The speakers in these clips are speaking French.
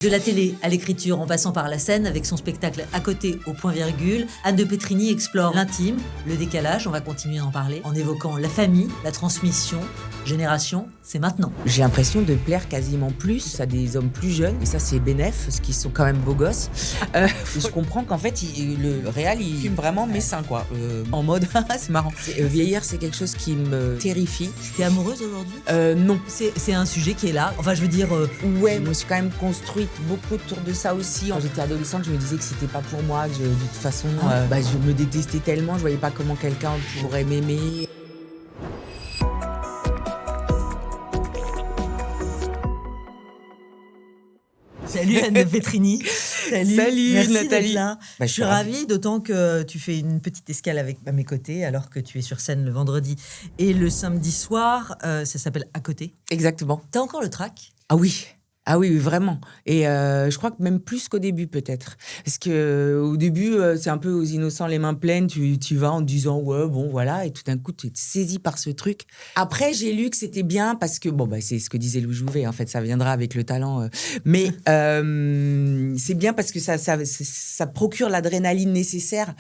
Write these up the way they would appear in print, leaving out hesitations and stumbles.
De la télé à l'écriture en passant par la scène avec son spectacle À côté au point virgule, Anne de Pétrigny explore l'intime, le décalage, on va continuer à en parler, en évoquant la famille, la transmission, génération, c'est maintenant. J'ai l'impression de plaire quasiment plus à des hommes plus jeunes, et ça c'est bénef, parce qu'ils sont quand même beaux gosses. Je comprends qu'en fait, le réal, il filme vraiment mes seins, quoi. En mode, c'est marrant. Vieillir, c'est quelque chose qui me terrifie. T'es amoureuse aujourd'hui ? Non. C'est un sujet qui est là, enfin je veux dire... Ouais, je me suis quand même construite beaucoup autour de ça aussi. Quand j'étais adolescente, je me disais que c'était pas pour moi, que de toute façon, je me détestais tellement, je voyais pas comment quelqu'un pourrait m'aimer. Salut Anne de Pétrigny. Salut Merci Nathalie. D'être là. Je suis ravie, d'autant que tu fais une petite escale à mes côtés, alors que tu es sur scène le vendredi et le samedi soir. Ça s'appelle À côté. Exactement. T'as encore le trac ? Ah oui, vraiment. Et je crois que même plus qu'au début, peut-être. Parce qu'au début, c'est un peu aux innocents les mains pleines. Tu vas en te disant, ouais, bon, voilà. Et tout d'un coup, tu es saisi par ce truc. Après, j'ai lu que c'était bien parce que, c'est ce que disait Louis Jouvet, en fait, ça viendra avec le talent. Mais c'est bien parce que ça procure l'adrénaline nécessaire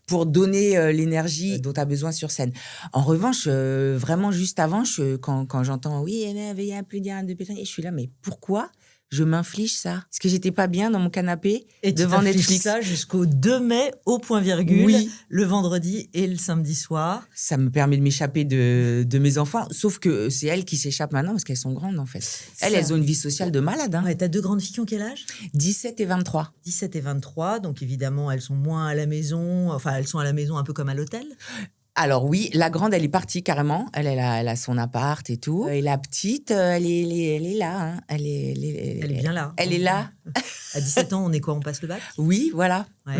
pour donner l'énergie dont tu as besoin sur scène. En revanche, vraiment juste avant, quand j'entends « Oui, il y a plus d'Anne de Pétrigny », je suis là, mais pourquoi je m'inflige ça? Parce que j'étais pas bien dans mon canapé et devant Netflix. Et tu ça jusqu'au 2 mai au point virgule, oui. Le vendredi et le samedi soir. Ça me permet de m'échapper de mes enfants, sauf que c'est elles qui s'échappent maintenant parce qu'elles sont grandes en fait. Elles ont une vie sociale de malade. Hein. Ouais, t'as 2 grandes filles qui ont quel âge ? 17 et 23. 17 et 23, donc évidemment elles sont moins à la maison, enfin elles sont à la maison un peu comme à l'hôtel. Alors oui, la grande, elle est partie carrément. Elle a son appart et tout. Et la petite, elle est là. Hein. Elle est bien là. Elle est là. À 17 ans, on est quoi ? On passe le bac ? Oui, voilà. Ouais.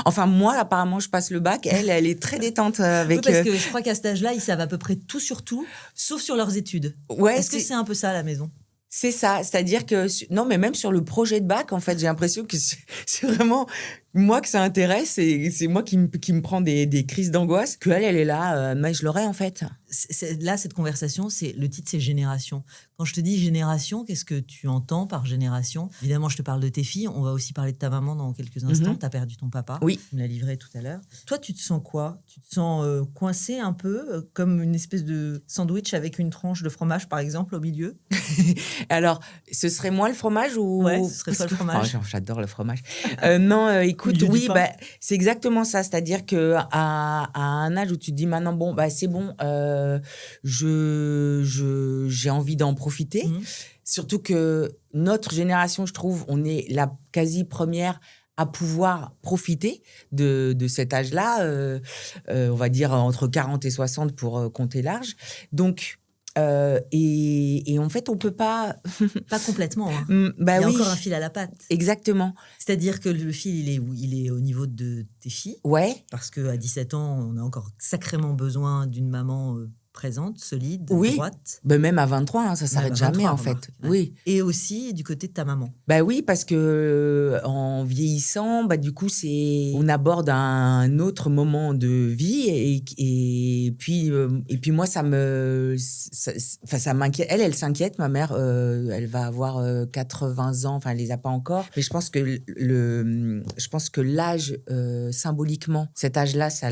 Enfin, moi, apparemment, je passe le bac. Elle est très détente avec... Oui, parce que je crois qu'à cet âge-là, ils savent à peu près tout sur tout, sauf sur leurs études. Ouais, Est-ce que c'est un peu ça à la maison ? C'est ça, c'est-à-dire que... Non, mais même sur le projet de bac, en fait, j'ai l'impression que c'est vraiment... Moi, que ça intéresse, et c'est moi qui me prend des crises d'angoisse, qu'elle est là, mais je l'aurais, en fait. Là, cette conversation, le titre, c'est Génération. Quand je te dis génération, qu'est-ce que tu entends par génération ? Évidemment, je te parle de tes filles. On va aussi parler de ta maman dans quelques instants. Tu as perdu ton papa. Oui. Tu me l'as livré tout à l'heure. Toi, tu te sens quoi ? Tu te sens coincé un peu, comme une espèce de sandwich avec une tranche de fromage, par exemple, au milieu ? Alors, ce serait moi le fromage ou... Ouais, ce serait toi le fromage. Oh, j'adore le fromage. Non, écoute, oui, c'est exactement ça. C'est-à-dire qu'à un âge où tu te dis maintenant, c'est bon, j'ai envie d'en profiter. Surtout que notre génération, je trouve, on est la quasi première à pouvoir profiter de cet âge-là, on va dire entre 40 et 60 pour compter large. Donc... et en fait, on peut pas... Pas complètement. Hein. Il y a encore un fil à la patte. Exactement. C'est-à-dire que le fil, il est au niveau de tes filles. Ouais. Parce qu'à 17 ans, on a encore sacrément besoin d'une maman présente, solide, droite. Même à 23, ça s'arrête jamais, en fait. Ouais. Oui. Et aussi du côté de ta maman. Oui, parce que en vieillissant, du coup, on aborde un autre moment de vie et puis moi, ça m'inquiète. Elle s'inquiète. Ma mère, elle va avoir 80 ans. Enfin, elle les a pas encore. Mais je pense que l'âge, symboliquement, cet âge-là, ça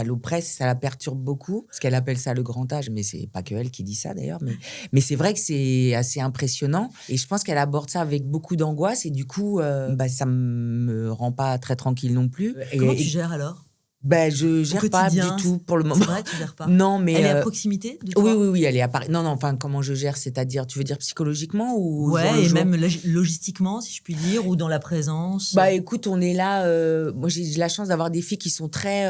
l'oppresse, ça la perturbe beaucoup. Parce qu'elle appelle ça le grand âge, mais c'est pas que elle qui dit ça d'ailleurs. Mais c'est vrai que c'est assez impressionnant. Et je pense qu'elle aborde ça avec beaucoup d'angoisse. Et du coup, ça me rend pas très tranquille non plus. Comment tu gères alors ? Je gère pas du tout pour le moment. C'est vrai, tu gères pas. Non, mais elle est à proximité de toi ? Oui, elle est à Paris. Non, enfin, comment je gère, c'est-à-dire, tu veux dire psychologiquement ou et même logistiquement, si je puis dire, ou dans la présence. Écoute, on est là. Moi, j'ai la chance d'avoir des filles qui sont très,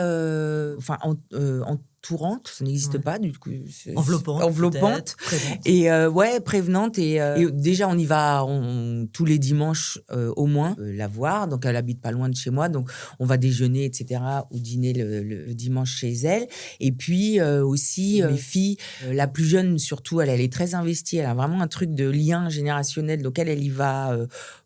entourantes, ça n'existe pas du coup. Enveloppante. Et prévenante et déjà on y va tous les dimanches au moins la voir. Donc elle habite pas loin de chez moi, donc on va déjeuner etc. ou dîner le dimanche chez elle. Et puis aussi mes filles, la plus jeune surtout, elle est très investie. Elle a vraiment un truc de lien générationnel, donc elle y va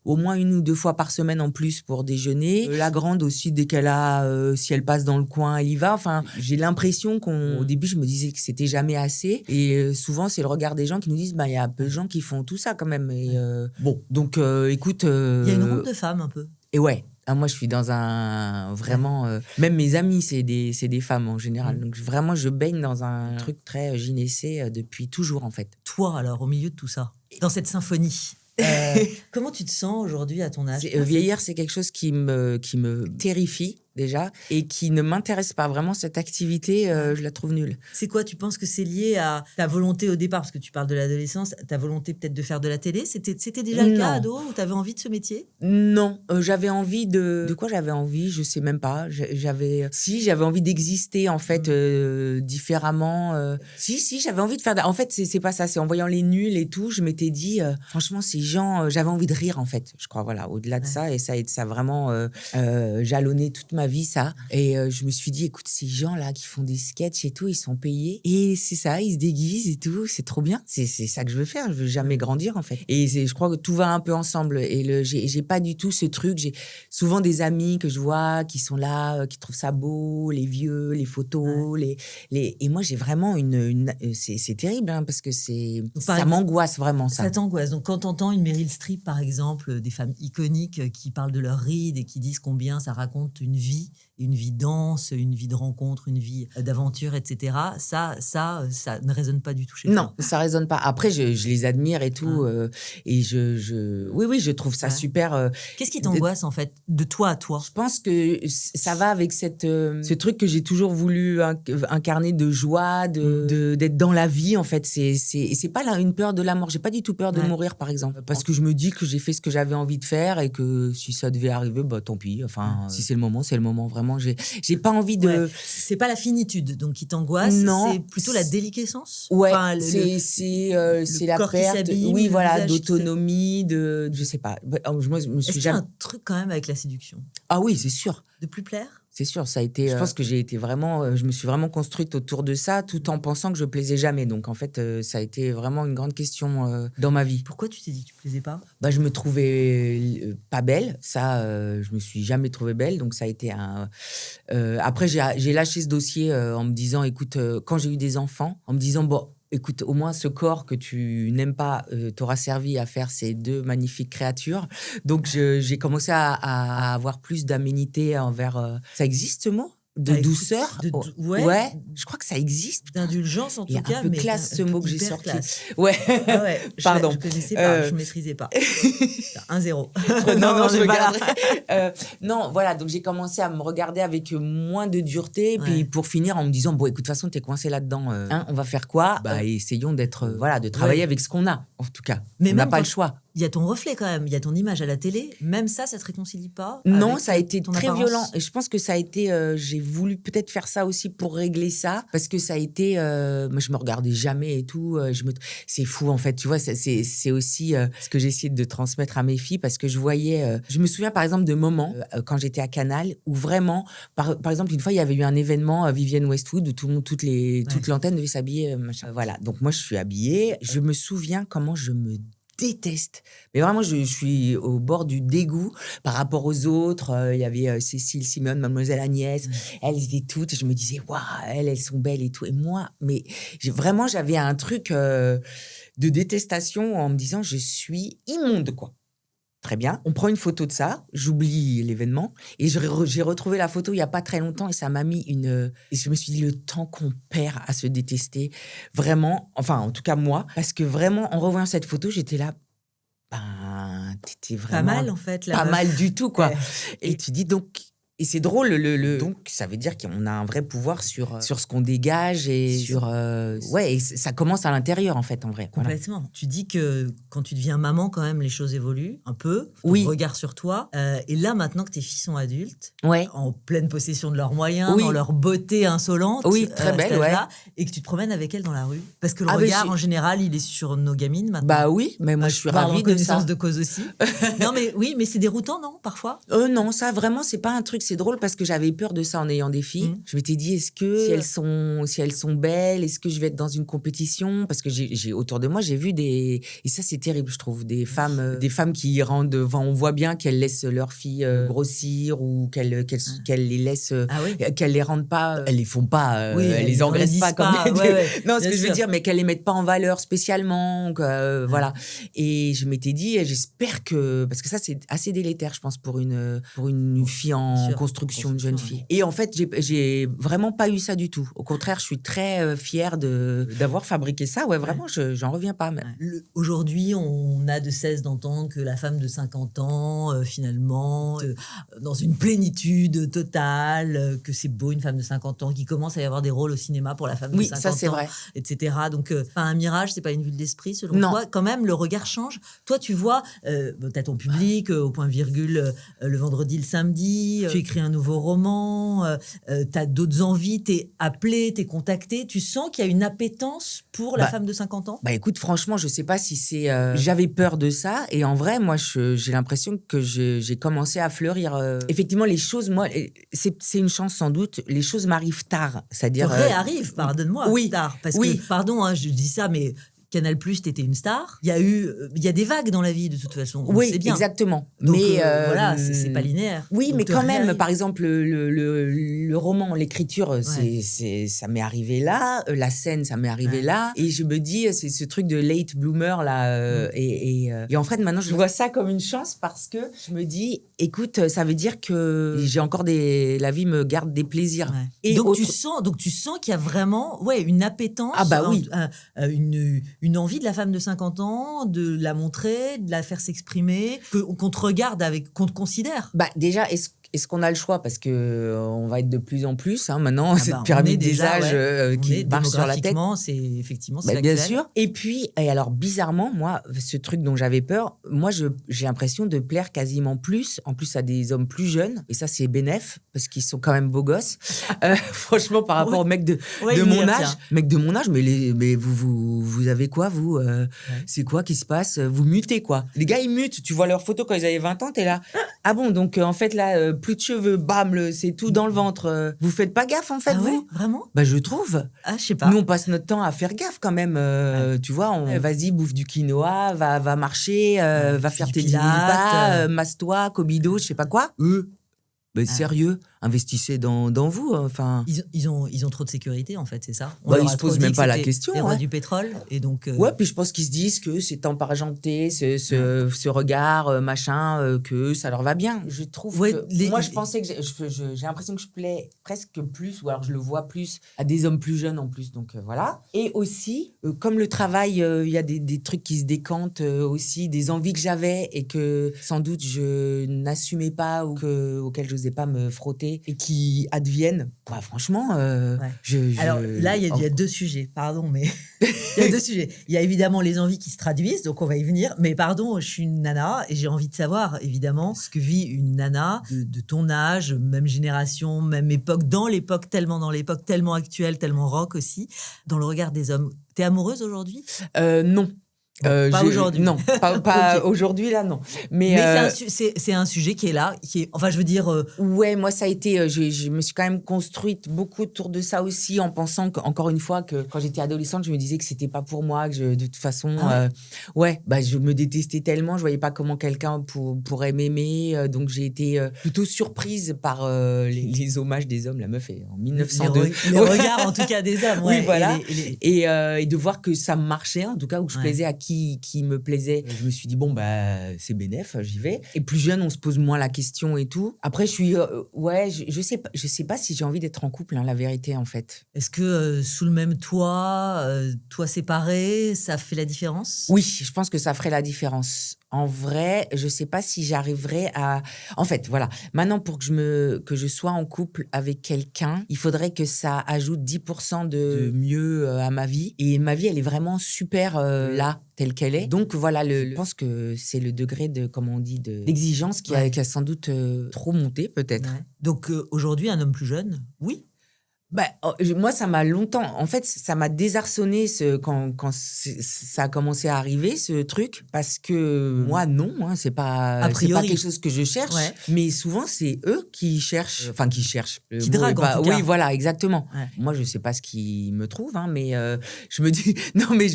au moins 1 ou 2 fois par semaine en plus pour déjeuner. La grande aussi, dès qu'elle a, si elle passe dans le coin, elle y va. Enfin, j'ai l'impression au début, je me disais que c'était jamais assez. Et souvent, c'est le regard des gens qui nous disent, il y a peu de gens qui font tout ça quand même. Et, bon, donc écoute... Il y a une ronde de femmes un peu. Et ouais. Moi, je suis dans un... Vraiment... même mes amis, c'est des femmes en général. Donc vraiment, je baigne dans un truc très gynécée depuis toujours, en fait. Toi, alors, au milieu de tout ça, dans cette symphonie, comment tu te sens aujourd'hui à ton âge? Vieillir, c'est quelque chose qui me terrifie déjà et qui ne m'intéresse pas. Vraiment, cette activité, je la trouve nulle. C'est quoi? Tu penses que c'est lié à ta volonté au départ, parce que tu parles de l'adolescence, ta volonté peut-être de faire de la télé? C'était déjà le cas, ado, où tu avais envie de ce métier? Non, j'avais envie de... De quoi j'avais envie? Je sais même pas. J'avais envie d'exister, en fait, différemment. Si, j'avais envie de faire... En fait, c'est pas ça. C'est en voyant les nuls et tout, je m'étais dit, franchement, ces gens... j'avais envie de rire, en fait, je crois, voilà. Au-delà de ça, et ça a vraiment jalonné toute ma vie, ça. Et je me suis dit, écoute, ces gens-là qui font des sketchs et tout, ils sont payés. Et c'est ça, ils se déguisent et tout. C'est trop bien. C'est ça que je veux faire. Je veux jamais grandir, en fait. Et je crois que tout va un peu ensemble. Et j'ai pas du tout ce truc. J'ai souvent des amis que je vois qui sont là, qui trouvent ça beau, les vieux, les photos, et moi, j'ai vraiment c'est terrible, hein, parce que ça m'angoisse vraiment, ça. Ça t'angoisse. Donc, quand t'entends une Meryl Streep, par exemple, des femmes iconiques qui parlent de leurs rides et qui disent combien ça raconte une vie dense, une vie de rencontre, une vie d'aventure, etc. Ça ne résonne pas du tout chez toi. Non, ça résonne pas. Après, je les admire et tout, et oui, je trouve ça super. Qu'est-ce qui t'angoisse en fait, de toi à toi? Je pense que ça va avec ce truc que j'ai toujours voulu incarner de joie, d'être dans la vie en fait. C'est pas là une peur de la mort. J'ai pas du tout peur de mourir, par exemple, parce que je me dis que j'ai fait ce que j'avais envie de faire et que si ça devait arriver, tant pis. Enfin, si c'est le moment, c'est le moment. Vraiment, j'ai pas envie de... Ouais. C'est pas la finitude donc qui t'angoisse, c'est plplutôt la déliquescence. Ouais, enfin, c'est la perte, oui, voilà, d'autonomie, je sais pas. Moi, je me suis Est-ce qu'il y a un truc quand même avec la séduction? Ah oui, c'est sûr. De plus plaire? C'est sûr, ça a été... Je pense que je me suis vraiment construite autour de ça, tout en pensant que je plaisais jamais. Donc, en fait, ça a été vraiment une grande question dans ma vie. Pourquoi tu t'es dit que tu plaisais pas? Je me trouvais pas belle. Ça, je me suis jamais trouvée belle. Donc, ça a été un... Après, j'ai lâché ce dossier en me disant, écoute, quand j'ai eu des enfants, en me disant, écoute, au moins ce corps que tu n'aimes pas t'aura servi à faire ces deux magnifiques créatures. Donc, j'ai commencé à avoir plus d'aménité envers... Ça existe ce mot? De douceur? Ouais, je crois que ça existe. D'indulgence, en tout cas. Il y a un peu classe ce mot que j'ai sorti. Ouais. Pardon. Je connaissais pas, je maîtrisais pas. 1-0. non, je regarderai. Non, voilà, donc j'ai commencé à me regarder avec moins de dureté, puis pour finir en me disant, écoute, de toute façon, t'es coincé là-dedans, on va faire quoi? Essayons de travailler avec ce qu'on a, en tout cas. Mais on n'a pas le choix. Il y a ton reflet quand même, il y a ton image à la télé. Même ça te réconcilie pas? Non, ça a été très violent. Et je pense que ça a été... j'ai voulu peut-être faire ça aussi pour régler ça, parce que ça a été... moi, je me regardais jamais et tout. C'est fou, en fait. Tu vois, c'est aussi ce que j'ai essayé de transmettre à mes filles, parce que je voyais... je me souviens, par exemple, de moments, quand j'étais à Canal, où vraiment... Par exemple, une fois, il y avait eu un événement, Vivienne Westwood, où toute l'antenne devait s'habiller, machin. Voilà. Donc, moi, je suis habillée. Je me souviens comment je me déteste. Mais vraiment, je suis au bord du dégoût par rapport aux autres. Il y avait Cécile, Simone, Mademoiselle Agnès. Elles étaient toutes. Et je me disais, waouh, elles sont belles et tout. Et moi, mais j'avais un truc de détestation en me disant, je suis immonde, quoi. Très bien. On prend une photo de ça. J'oublie l'événement. Et j'ai retrouvé la photo il n'y a pas très longtemps et ça m'a mis une... Et je me suis dit, le temps qu'on perd à se détester, vraiment, enfin, en tout cas, moi, parce que vraiment, en revoyant cette photo, j'étais là, t'étais vraiment... Pas mal, en fait. Pas mal du tout, quoi. Et tu dis, donc... Et c'est drôle, donc ça veut dire qu'on a un vrai pouvoir sur ce qu'on dégage et et ça commence à l'intérieur en fait, en vrai. Complètement. Voilà. Tu dis que quand tu deviens maman, quand même, les choses évoluent un peu. Oui. Ton regard sur toi. Et là, maintenant que tes filles sont adultes, ouais. en pleine possession de leurs moyens, dans leur beauté insolente, très belle, et que tu te promènes avec elles dans la rue. Parce que le regard, en général, il est sur nos gamines maintenant. Oui, mais moi je suis ravie de ça. Connaissance de cause aussi. Non, mais oui, mais c'est déroutant, non, parfois? Non, ça vraiment, c'est pas un truc. c'est drôle parce que j'avais peur de ça en ayant des filles. Je m'étais dit, est-ce que si elles sont belles, est-ce que je vais être dans une compétition? Parce que j'ai autour de moi, j'ai vu et ça c'est terrible, je trouve, des femmes qui rendent, on voit bien qu'elles laissent leurs filles grossir ou qu'elles les laissent, qu'elles les rendent pas, elles les font pas, elles les engraissent pas comme non, ce que je veux dire, mais qu'elles les mettent pas en valeur spécialement, voilà. Et je m'étais dit, j'espère que, parce que ça c'est assez délétère, je pense, pour une fille en construction, une jeune fille. Et en fait, j'ai vraiment pas eu ça du tout. Au contraire, je suis très fière d'avoir fabriqué ça. Ouais, vraiment, j'en reviens pas. Aujourd'hui, on a de cesse d'entendre que la femme de 50 ans, finalement, dans une plénitude totale, que c'est beau une femme de 50 ans, qu'il commence à y avoir des rôles au cinéma pour la femme de 50 ça, c'est ans, vrai. etc. Donc, pas un mirage, c'est pas une vue d'esprit, selon toi. Quand même, le regard change. Toi, tu vois, t'as ton public, au point virgule, le vendredi, le samedi, tu écris un nouveau roman, t'as d'autres envies, t'es appelé, t'es contacté. Tu sens qu'il y a une appétence pour la femme de 50 ans? Écoute, franchement, je sais pas si c'est... J'avais peur de ça. Et en vrai, moi, j'ai l'impression que j'ai commencé à fleurir. Effectivement, les choses, moi, c'est une chance sans doute. Les choses m'arrivent tard. C'est-à-dire... Réarrivent, pardonne-moi, tard. Parce que, pardon, je dis ça, mais... Canal+, t'étais une star. Il y a des vagues dans la vie, de toute façon. On le sait bien. Exactement. Donc, mais voilà, c'est pas linéaire. Oui, donc, mais quand même, par exemple, le roman, l'écriture, ça m'est arrivé là. La scène, ça m'est arrivé là. Et je me dis, c'est ce truc de late bloomer, là. Et en fait, maintenant, je vois ça comme une chance parce que je me dis, écoute, ça veut dire que j'ai encore la vie me garde des plaisirs. Ouais. Et donc, tu sens qu'il y a vraiment une appétence. Ah bah oui. Une envie de la femme de 50 ans, de la montrer, de la faire s'exprimer, qu'on te regarde qu'on te considère. Déjà, est-ce qu'on a le choix? Parce qu'on va être de plus en plus, maintenant, cette pyramide des âges qui marche sur la tête. C'est effectivement, c'est bien sûr. Et puis, alors, bizarrement, moi, ce truc dont j'avais peur, moi, j'ai l'impression de plaire quasiment plus, en plus à des hommes plus jeunes. Et ça, c'est bénef, parce qu'ils sont quand même beaux gosses. Franchement, par rapport aux mecs de mon âge. Mecs de mon âge, mais vous avez quoi, vous C'est quoi qui se passe? Vous mutez, quoi. Les gars, ils mutent. Tu vois leurs photos quand ils avaient 20 ans, t'es là. Ah bon, donc en fait, là, plus de cheveux, bam, c'est tout dans le ventre. Vous faites pas gaffe, en fait, vous? Vraiment? Je trouve. Je sais pas. Nous, on passe notre temps à faire gaffe, quand même. Tu vois, vas-y, bouffe du quinoa, va marcher, va faire tes pas, masse-toi, cobido, je sais pas quoi. Sérieux, investissez dans vous. Enfin, ils ont trop de sécurité, en fait, c'est ça. Ils se posent même pas la question. Les rois du pétrole, et donc. Puis je pense qu'ils se disent que c'est temps par argenté, ce regard, machin, que ça leur va bien. Je trouve que moi, je pensais que j'ai l'impression que je plais presque plus, ou alors je le vois plus à des hommes plus jeunes en plus. Donc voilà. Et aussi, comme le travail, il y a des trucs qui se décantent aussi, des envies que j'avais et que sans doute je n'assumais pas ou auxquelles je pas me frotter et qui adviennent. Franchement, Alors là, il y a deux sujets, pardon, mais il y a deux sujets. Il y a évidemment les envies qui se traduisent, donc on va y venir. Mais pardon, je suis une nana et j'ai envie de savoir, évidemment, ce que vit une nana de ton âge, même génération, même époque, dans l'époque tellement actuelle, tellement rock aussi, dans le regard des hommes. T'es amoureuse aujourd'hui? Non. Pas aujourd'hui. Non, pas okay. Aujourd'hui, là, non. Mais c'est un sujet qui est là, enfin, je veux dire... Ouais, moi, ça a été... je me suis quand même construite beaucoup autour de ça aussi, en pensant qu'encore une fois, que quand j'étais adolescente, je me disais que c'était pas pour moi, que de toute façon... je me détestais tellement, je voyais pas comment quelqu'un pourrait m'aimer, donc j'ai été plutôt surprise par les hommages des hommes. La meuf est en 1902. Les regards, en tout cas, des hommes. Oui, voilà. Et de voir que ça marchait, en tout cas, où je plaisais à qui me plaisait. Je me suis dit, c'est bénef, j'y vais. Et plus jeune, on se pose moins la question et tout. Après, je suis... je sais pas si j'ai envie d'être en couple, la vérité, en fait. Est-ce que sous le même toit, toit séparé, ça fait la différence? Oui, je pense que ça ferait la différence. En vrai, je sais pas si j'arriverais à... En fait, voilà. Maintenant, pour que je sois en couple avec quelqu'un, il faudrait que ça ajoute 10% de mieux à ma vie. Et ma vie, elle est vraiment super là, telle qu'elle est. Donc, voilà, je pense que c'est le degré de, comme on dit, d'exigence qui a sans doute trop monté, peut-être. Ouais. Donc, aujourd'hui, un homme plus jeune, oui? Moi, ça m'a longtemps... En fait, ça m'a désarçonné quand ça a commencé à arriver, ce truc, parce que moi, non, hein, c'est pas quelque chose que je cherche, mais souvent, c'est eux qui cherchent, qui draguent, en tout cas. Oui, voilà, exactement. Ouais. Moi, je sais pas ce qu'ils me trouvent, hein, mais je me dis... Non, mais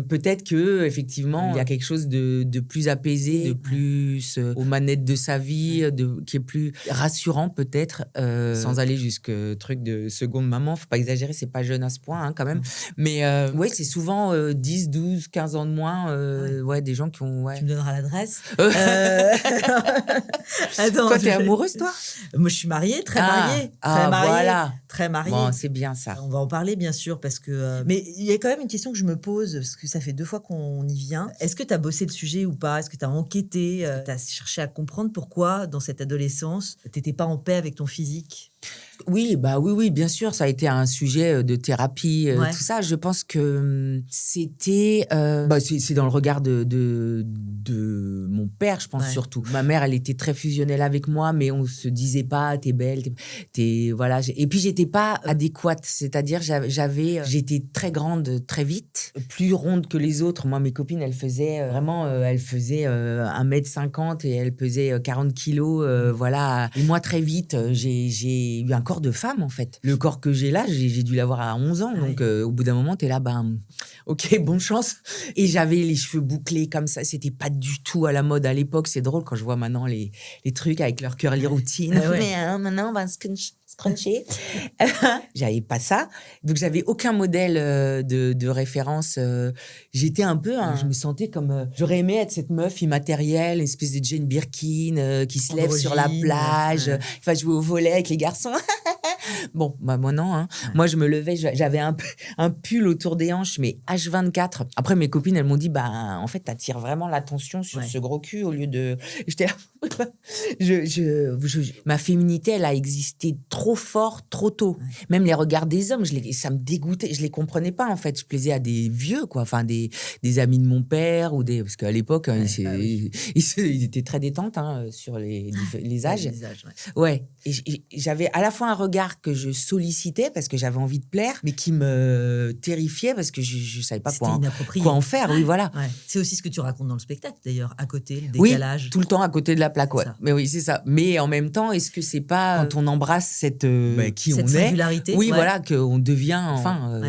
peut-être que effectivement, il y a quelque chose de plus apaisé, de plus aux manettes de sa vie, qui est plus rassurant, peut-être, sans aller jusqu'au truc de seconde maman. Faut pas exagérer, c'est pas jeune à ce point, hein, quand même. Mais ouais, c'est souvent 10, 12, 15 ans de moins, des gens qui ont... Ouais. Tu me donneras l'adresse. Attends, toi, t'es amoureuse, toi? Moi, je suis mariée, très mariée. Voilà. Très mariée. Bon, c'est bien ça. On va en parler, bien sûr, parce que... mais il y a quand même une question que je me pose, parce que ça fait 2 fois qu'on y vient. Est-ce que tu as bossé le sujet ou pas? Est-ce que tu as enquêté? Tu as cherché à comprendre pourquoi, dans cette adolescence, tu n'étais pas en paix avec ton physique? Oui, bien sûr, ça a été un sujet de thérapie, tout ça. Je pense que c'était... c'est dans le regard de mon père, je pense, surtout. Ma mère, elle était très fusionnelle avec moi, mais on se disait pas, t'es belle, voilà. Et puis, j'étais pas adéquate, c'est-à-dire j'étais très grande très vite, plus ronde que les autres. Moi, mes copines, elles faisaient 1m50 et elles pesaient 40 kilos, voilà. Et moi, très vite, j'ai eu un corps de femme, en fait. Le corps que j'ai là, j'ai dû l'avoir à 11 ans. Donc, au bout d'un moment, t'es là, ok, bonne chance. Et j'avais les cheveux bouclés comme ça. C'était pas du tout à la mode à l'époque. C'est drôle quand je vois maintenant les trucs avec leur curly routine. Mais maintenant, on va scruncher. J'avais pas ça. Donc, j'avais aucun modèle de référence. J'étais un peu... je me sentais comme... j'aurais aimé être cette meuf immatérielle, une espèce de Jane Birkin qui se lève sur la plage, enfin, jouer au volley avec les garçons. Bon, moi non. Hein. Ouais. Moi, je me levais, j'avais un pull autour des hanches, mais H24. Après, mes copines, elles m'ont dit, en fait, t'attires vraiment l'attention sur ce gros cul au lieu de... J'étais là... ma féminité, elle a existé trop fort, trop tôt. Ouais. Même les regards des hommes, ça me dégoûtait. Je les comprenais pas, en fait. Je plaisais à des vieux, quoi. Enfin, des amis de mon père parce qu'à l'époque, ils étaient très détentes sur les âges. Ouais. Et j'avais à la fois un regard que je sollicitais parce que j'avais envie de plaire, mais qui me terrifiait parce que je savais pas quoi en faire. Oui, voilà. Ouais. C'est aussi ce que tu racontes dans le spectacle, d'ailleurs, à côté, le décalage. Oui, tout le temps à côté de la plaque, ouais. Mais oui, c'est ça. Mais en même temps, est-ce que c'est pas quand on embrasse cette singularité, oui, voilà, qu'on devient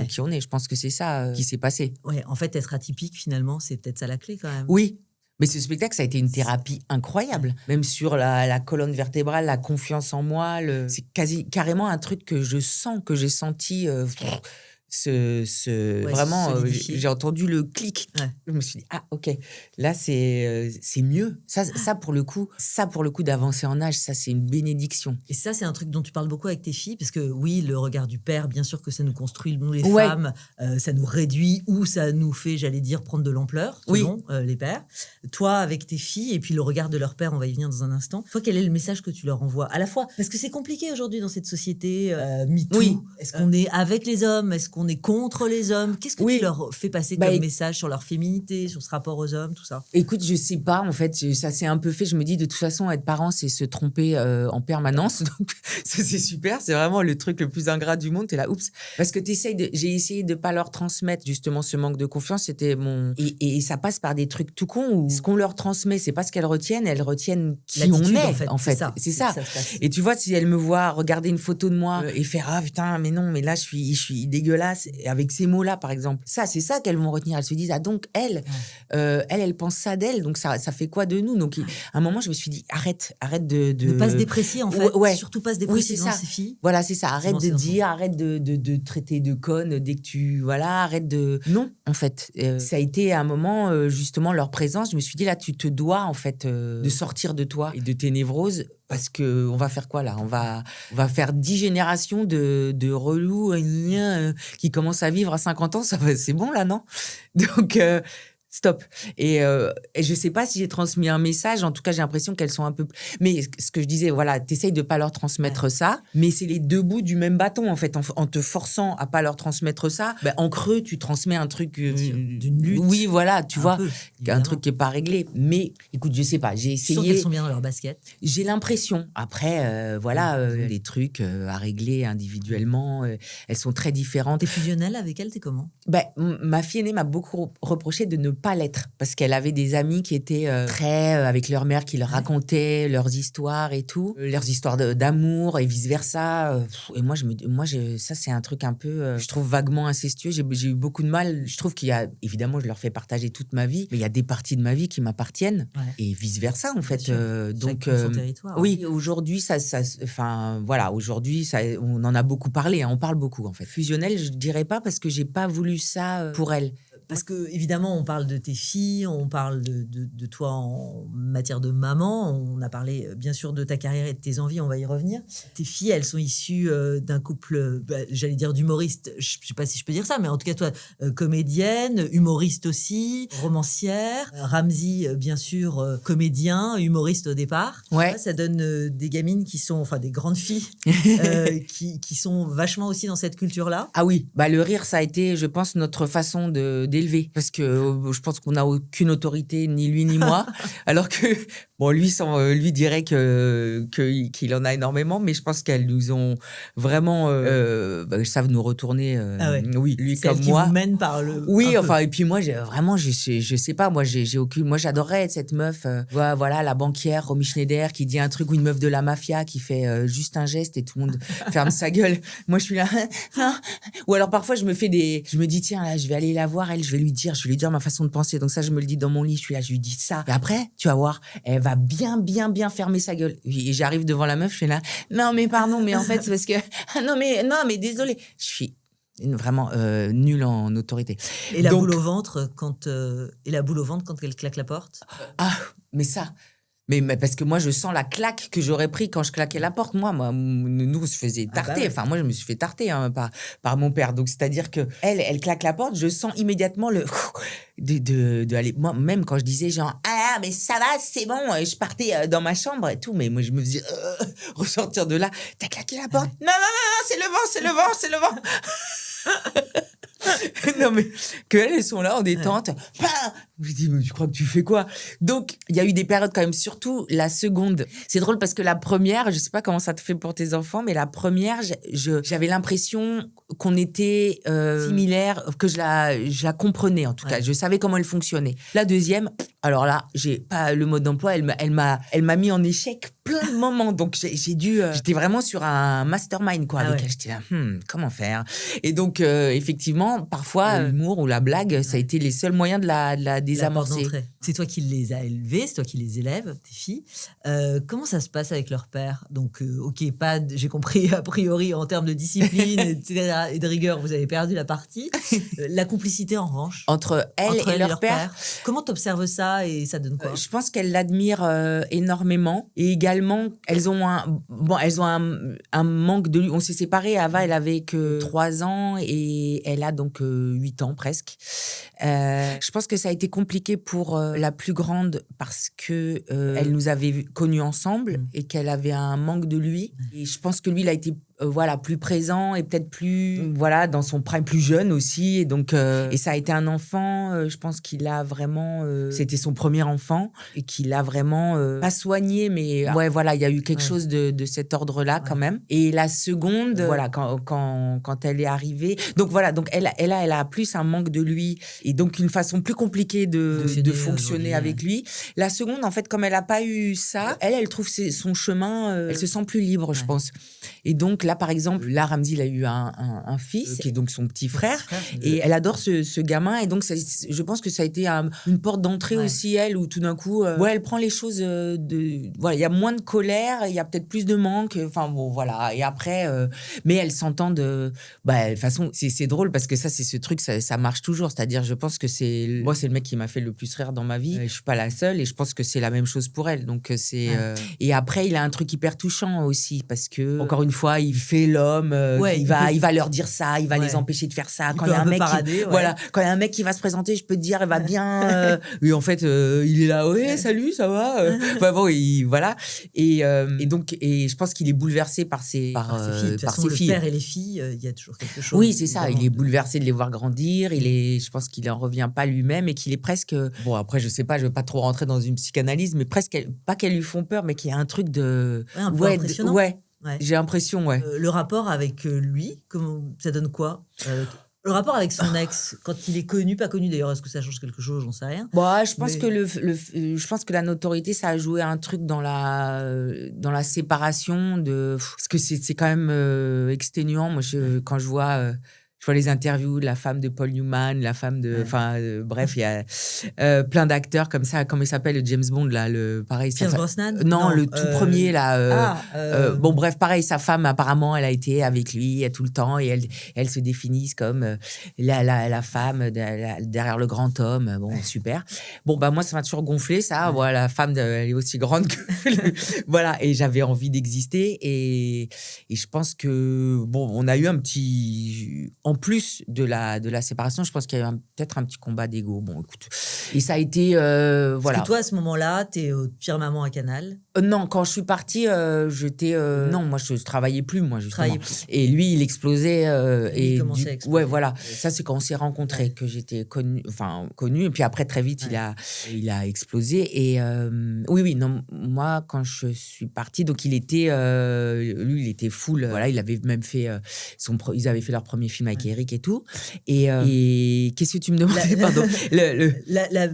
qui on est. Je pense que c'est ça qui s'est passé. Ouais, en fait, être atypique, finalement, c'est peut-être ça la clé, quand même. Oui. Mais ce spectacle, ça a été une thérapie incroyable. Même sur la colonne vertébrale, la confiance en moi. C'est carrément un truc que je sens, que j'ai senti... vraiment, j'ai entendu le clic. Ouais. Je me suis dit, ok, là, c'est mieux. Ça, pour le coup, d'avancer en âge, ça, c'est une bénédiction. Et ça, c'est un truc dont tu parles beaucoup avec tes filles, parce que oui, le regard du père, bien sûr que ça nous construit, nous les femmes, ça nous réduit ou ça nous fait, j'allais dire, prendre de l'ampleur, selon les pères. Toi, avec tes filles, et puis le regard de leur père, on va y venir dans un instant. Toi, quel est le message que tu leur envoies? À la fois, parce que c'est compliqué aujourd'hui dans cette société MeToo. Oui. Est-ce qu'on est avec les hommes? Est-ce qu'on est contre les hommes? Qu'est-ce que tu leur fais passer comme message sur leur féminicité, sur ce rapport aux hommes, tout ça? Écoute, je sais pas, en fait, ça s'est un peu fait. Je me dis, de toute façon, être parent, c'est se tromper en permanence. Donc, ça, c'est super. C'est vraiment le truc le plus ingrat du monde. T'es là, oups. Parce que j'ai essayé de pas leur transmettre, justement, ce manque de confiance. C'était et ça passe par des trucs tout cons où ce qu'on leur transmet, c'est pas ce qu'elles retiennent. Elles retiennent qui on est, en fait. C'est ça. Et tu vois, si elles me voient regarder une photo de moi et faire, putain, mais non, mais là, je suis dégueulasse. Avec ces mots-là, par exemple. C'est ça qu'elles vont retenir. Elles se disent, donc, elle pense ça d'elle. Donc, ça fait quoi de nous? Donc, à un moment, je me suis dit, arrête de... Ne pas se déprécier, en fait. Ouais. Surtout pas se déprécier devant ses filles. Voilà, c'est ça. Arrête de dire, arrête de traiter de conne dès que tu... Voilà, arrête de... Non, en fait. Ça a été, à un moment, justement, leur présence. Je me suis dit, là, tu te dois, en fait, de sortir de toi et de tes névroses. Parce que on va faire quoi là? On va faire 10 générations de relous qui commencent à vivre à 50 ans. C'est bon là, non? Donc stop. Et je sais pas si j'ai transmis un message. En tout cas, j'ai l'impression qu'elles sont un peu... Mais ce que je disais, voilà, t'essayes de pas leur transmettre ça, mais c'est les deux bouts du même bâton, en fait. En te forçant à pas leur transmettre ça, en creux, tu transmets un truc... d'une lutte. Oui, voilà, tu vois, peu, un truc qui est pas réglé. Mais, écoute, je sais pas, j'ai essayé... Tu sens qu'elles sont bien dans leur basket. J'ai l'impression. Après, des trucs à régler individuellement, elles sont très différentes. T'es fusionnelle avec elles, t'es comment? Ma fille aînée m'a beaucoup reproché de ne pas l'être, parce qu'elle avait des amis qui étaient très avec leur mère, qui leur racontaient leurs histoires et tout, leurs histoires d'amour et vice-versa. Et moi, ça, c'est un truc un peu, je trouve vaguement incestueux. J'ai eu beaucoup de mal. Je trouve qu'il y a, évidemment, je leur fais partager toute ma vie, mais il y a des parties de ma vie qui m'appartiennent et vice-versa, en fait. Donc, son territoire. Oui, aujourd'hui, aujourd'hui, on en a beaucoup parlé, hein, on parle beaucoup, en fait. Fusionnelle, je dirais pas, parce que j'ai pas voulu ça pour elle. Parce que, évidemment, on parle de tes filles, on parle de toi en matière de maman, on a parlé bien sûr de ta carrière et de tes envies, on va y revenir. Tes filles, elles sont issues d'un couple, j'allais dire d'humoristes, je ne sais pas si je peux dire ça, mais en tout cas, toi, comédienne, humoriste aussi, romancière, Ramzy, bien sûr, comédien, humoriste au départ. Ouais. Ça donne des gamines qui sont, enfin des grandes filles, qui sont vachement aussi dans cette culture-là. Ah oui, le rire, ça a été, je pense, notre façon d'élever, parce que je pense qu'on n'a aucune autorité, ni lui ni moi, alors que lui dirait qu'il en a énormément, mais je pense qu'elles nous ont vraiment savent nous retourner. Oui, lui comme qui moi. Vous mène par le. Oui, enfin, et puis moi, je sais pas, moi j'adorerais être cette meuf, voilà, la banquière Romy Schneider qui dit un truc, ou une meuf de la mafia qui fait juste un geste et tout le monde ferme sa gueule. Moi, je suis là, non. Ou alors parfois je me dis tiens, là, je vais aller la voir, je vais lui dire ma façon de penser. Donc ça, je me le dis dans mon lit, je suis là, je lui dis ça. Et après, tu vas voir, elle va bien fermer sa gueule. Et j'arrive devant la meuf, je suis là, non mais pardon, mais en fait c'est parce que non mais désolé. Je suis vraiment nulle en autorité. Et la boule au ventre quand elle claque la porte. Ah, mais ça. Mais parce que moi, je sens la claque que j'aurais pris quand je claquais la porte. Moi, nous, on se faisait tarter. Enfin, moi, je me suis fait tarter par mon père. Donc, c'est-à-dire que elle claque la porte, je sens immédiatement le de aller. Moi, même quand je disais genre mais ça va, c'est bon, je partais dans ma chambre et tout, mais moi, je me faisais ressortir de là. T'as claqué la porte? Non, c'est le vent. Non, mais qu'elles sont là en détente. Je dis, mais tu crois que tu fais quoi? Donc, il y a eu des périodes quand même, surtout la seconde. C'est drôle parce que la première, je sais pas comment ça te fait pour tes enfants, mais la première, j'avais l'impression qu'on était similaires, que je la comprenais en tout cas. Je savais comment elle fonctionnait. La deuxième, alors là, j'ai pas le mode d'emploi, elle m'a mis en échec plein de moments. Donc, j'ai dû... j'étais vraiment sur un mastermind, quoi, avec elle. J'étais là, comment faire? Et donc, effectivement, parfois, l'humour ou la blague, ça a été les seuls moyens de la désamorcer. C'est toi qui les as élevées, c'est toi qui les élèves, tes filles. Comment ça se passe avec leur père? Donc, j'ai compris, a priori, en termes de discipline, etc., et de rigueur, vous avez perdu la partie. La complicité, en revanche, entre elle et leur père. Comment t'observes ça et ça donne quoi? Je pense qu'elle l'admire énormément. Et également, elles ont un manque de lui. On s'est séparés. Ava, elle avait que 3 ans et elle a donc 8 ans presque. Je pense que ça a été compliqué pour la plus grande parce que elle nous avait connus ensemble et qu'elle avait un manque de lui. Et je pense que lui, il a été plus présent et peut-être plus dans son prime, plus jeune aussi, et donc et ça a été un enfant, je pense qu'il a vraiment c'était son premier enfant et qu'il a vraiment pas soigné, mais il y a eu quelque chose de cet ordre-là quand même. Et la seconde, quand elle est arrivée, donc elle a plus un manque de lui et donc une façon plus compliquée de fonctionner avec lui. La seconde, en fait, comme elle a pas eu ça, elle trouve son chemin, elle se sent plus libre, je pense. Et donc là, par exemple, Ramzy, il a eu un fils, qui est donc son petit frère, et elle adore ce gamin, et donc je pense que ça a été une porte d'entrée aussi, elle, où tout d'un coup, elle prend les choses il y a moins de colère, il y a peut-être plus de manque, et après, mais elles s'entendent, de toute façon, c'est drôle, parce que ça, c'est ce truc, ça marche toujours, c'est-à-dire, je pense que c'est le mec qui m'a fait le plus rire dans ma vie, je suis pas la seule, et je pense que c'est la même chose pour elle, donc et après, il a un truc hyper touchant aussi, parce que, encore une fois, il fait l'homme, Ouais, il va leur dire ça, il va les empêcher de faire ça. Il Quand peut il y a un un peu mec parader, voilà, quand il y a un mec qui va se présenter, je peux te dire, il va bien. Et en fait, il est là, ouais, salut, ça va. Enfin bon, voilà. Et donc, je pense qu'il est bouleversé par ses filles. De toute façon, le père et les filles, il y a toujours quelque chose. Oui, c'est ça. Il est bouleversé de les voir grandir. Je pense qu'il en revient pas lui-même et qu'il est presque. Bon, après, je sais pas, je veux pas trop rentrer dans une psychanalyse, mais presque pas qu'elles lui font peur, mais qu'il y a un truc de. Un peu impressionnant. Ouais. J'ai l'impression, ouais. Le rapport avec lui, ça donne quoi le rapport avec son ex, quand il est connu, pas connu d'ailleurs, est-ce que ça change quelque chose? J'en sais rien. Je pense que je pense que la notoriété, ça a joué un truc dans la séparation parce que c'est quand même exténuant. Moi, quand je vois les interviews de la femme de Paul Newman, la femme de... Enfin, bref, il y a plein d'acteurs comme ça. Comment il s'appelle, le James Bond, là, pareil. Pierce Brosnan? Non, le tout premier, là. Bon, bref, pareil, sa femme, apparemment, elle a été avec lui tout le temps et elle se définissent comme la femme derrière le grand homme. Bon, super. Bon, moi, ça m'a toujours gonflé, ça. Voilà, la femme, elle est aussi grande que lui. Voilà, et j'avais envie d'exister. Et je pense que, bon, on a eu un petit... En plus de la séparation, je pense qu'il y a eu peut-être un petit combat d'ego. Bon, écoute. Et ça a été... voilà. Parce que toi, à ce moment-là, t'es au firmament à Canal. Non, quand je suis partie, j'étais... non, moi, je travaillais plus, moi, justement. Plus. Et lui, il explosait. Il commençait à exploser. Ouais, voilà. Ça, c'est quand on s'est rencontrés que j'étais connue. Et puis après, très vite, il a explosé. Et oui, non, moi, quand je suis partie, donc il était... lui, il était full. Voilà, il avait même fait... ils avaient fait leur premier film avec Eric et tout. Et qu'est-ce que tu me demandais? Pardon.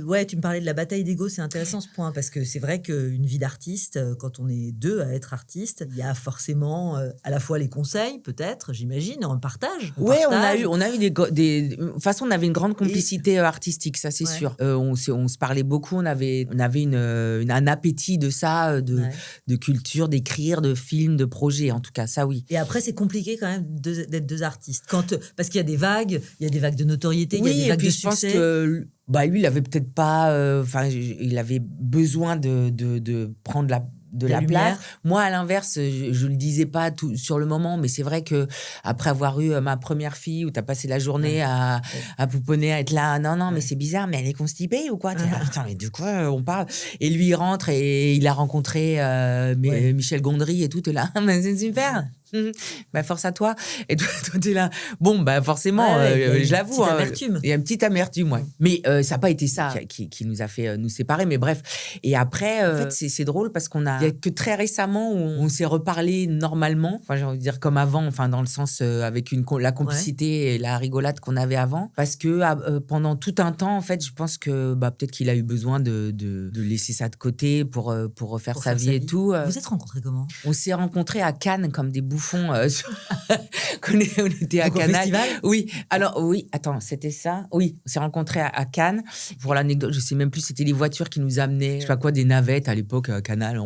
Ouais, tu me parlais de la bataille d'ego, c'est intéressant ce point, parce que c'est vrai qu'une vie d'artiste, quand on est deux à être artiste, il y a forcément à la fois les conseils, peut-être, j'imagine, on partage. Oui, on a eu des... De toute façon, on avait une grande complicité artistique, ça c'est sûr. On se parlait beaucoup, on avait un appétit de ça, de culture, d'écrire, de films, de projets, en tout cas, ça oui. Et après, c'est compliqué quand même d'être deux artistes. Parce qu'il y a des vagues de notoriété, il y a des vagues de succès. Je pense que lui, il avait peut-être pas... il avait besoin de prendre la place. Moi, à l'inverse, je le disais pas tout sur le moment, mais c'est vrai que après avoir eu ma première fille, où t'as passé la journée à pouponner, à être là, non, mais c'est bizarre, mais elle est constipée ou quoi? Putain, mais de quoi on parle? Et lui, il rentre et il a rencontré Michel Gondry et tout, t'es là, mais c'est super. Force à toi. Et toi t'es là. Bon, forcément, je l'avoue. Il y a une petite amertume, ouais. Mais ça n'a pas été ça qui nous a fait nous séparer. Mais bref. Et après, en fait, c'est drôle parce il y a que très récemment où on s'est reparlé normalement. Enfin, j'ai envie de dire comme avant, enfin, dans le sens avec la complicité et la rigolade qu'on avait avant. Parce que pendant tout un temps, en fait, je pense que peut-être qu'il a eu besoin de laisser ça de côté pour refaire sa vie et tout. Vous êtes rencontrés comment? On s'est rencontrés à Cannes comme des bouffons. On était à donc Canal. Au festival? Oui. Alors, oui. Attends, c'était ça? Oui. On s'est rencontrés à Cannes. Pour l'anecdote, je sais même plus, c'était les voitures qui nous amenaient, je sais pas quoi, des navettes à l'époque à Canal.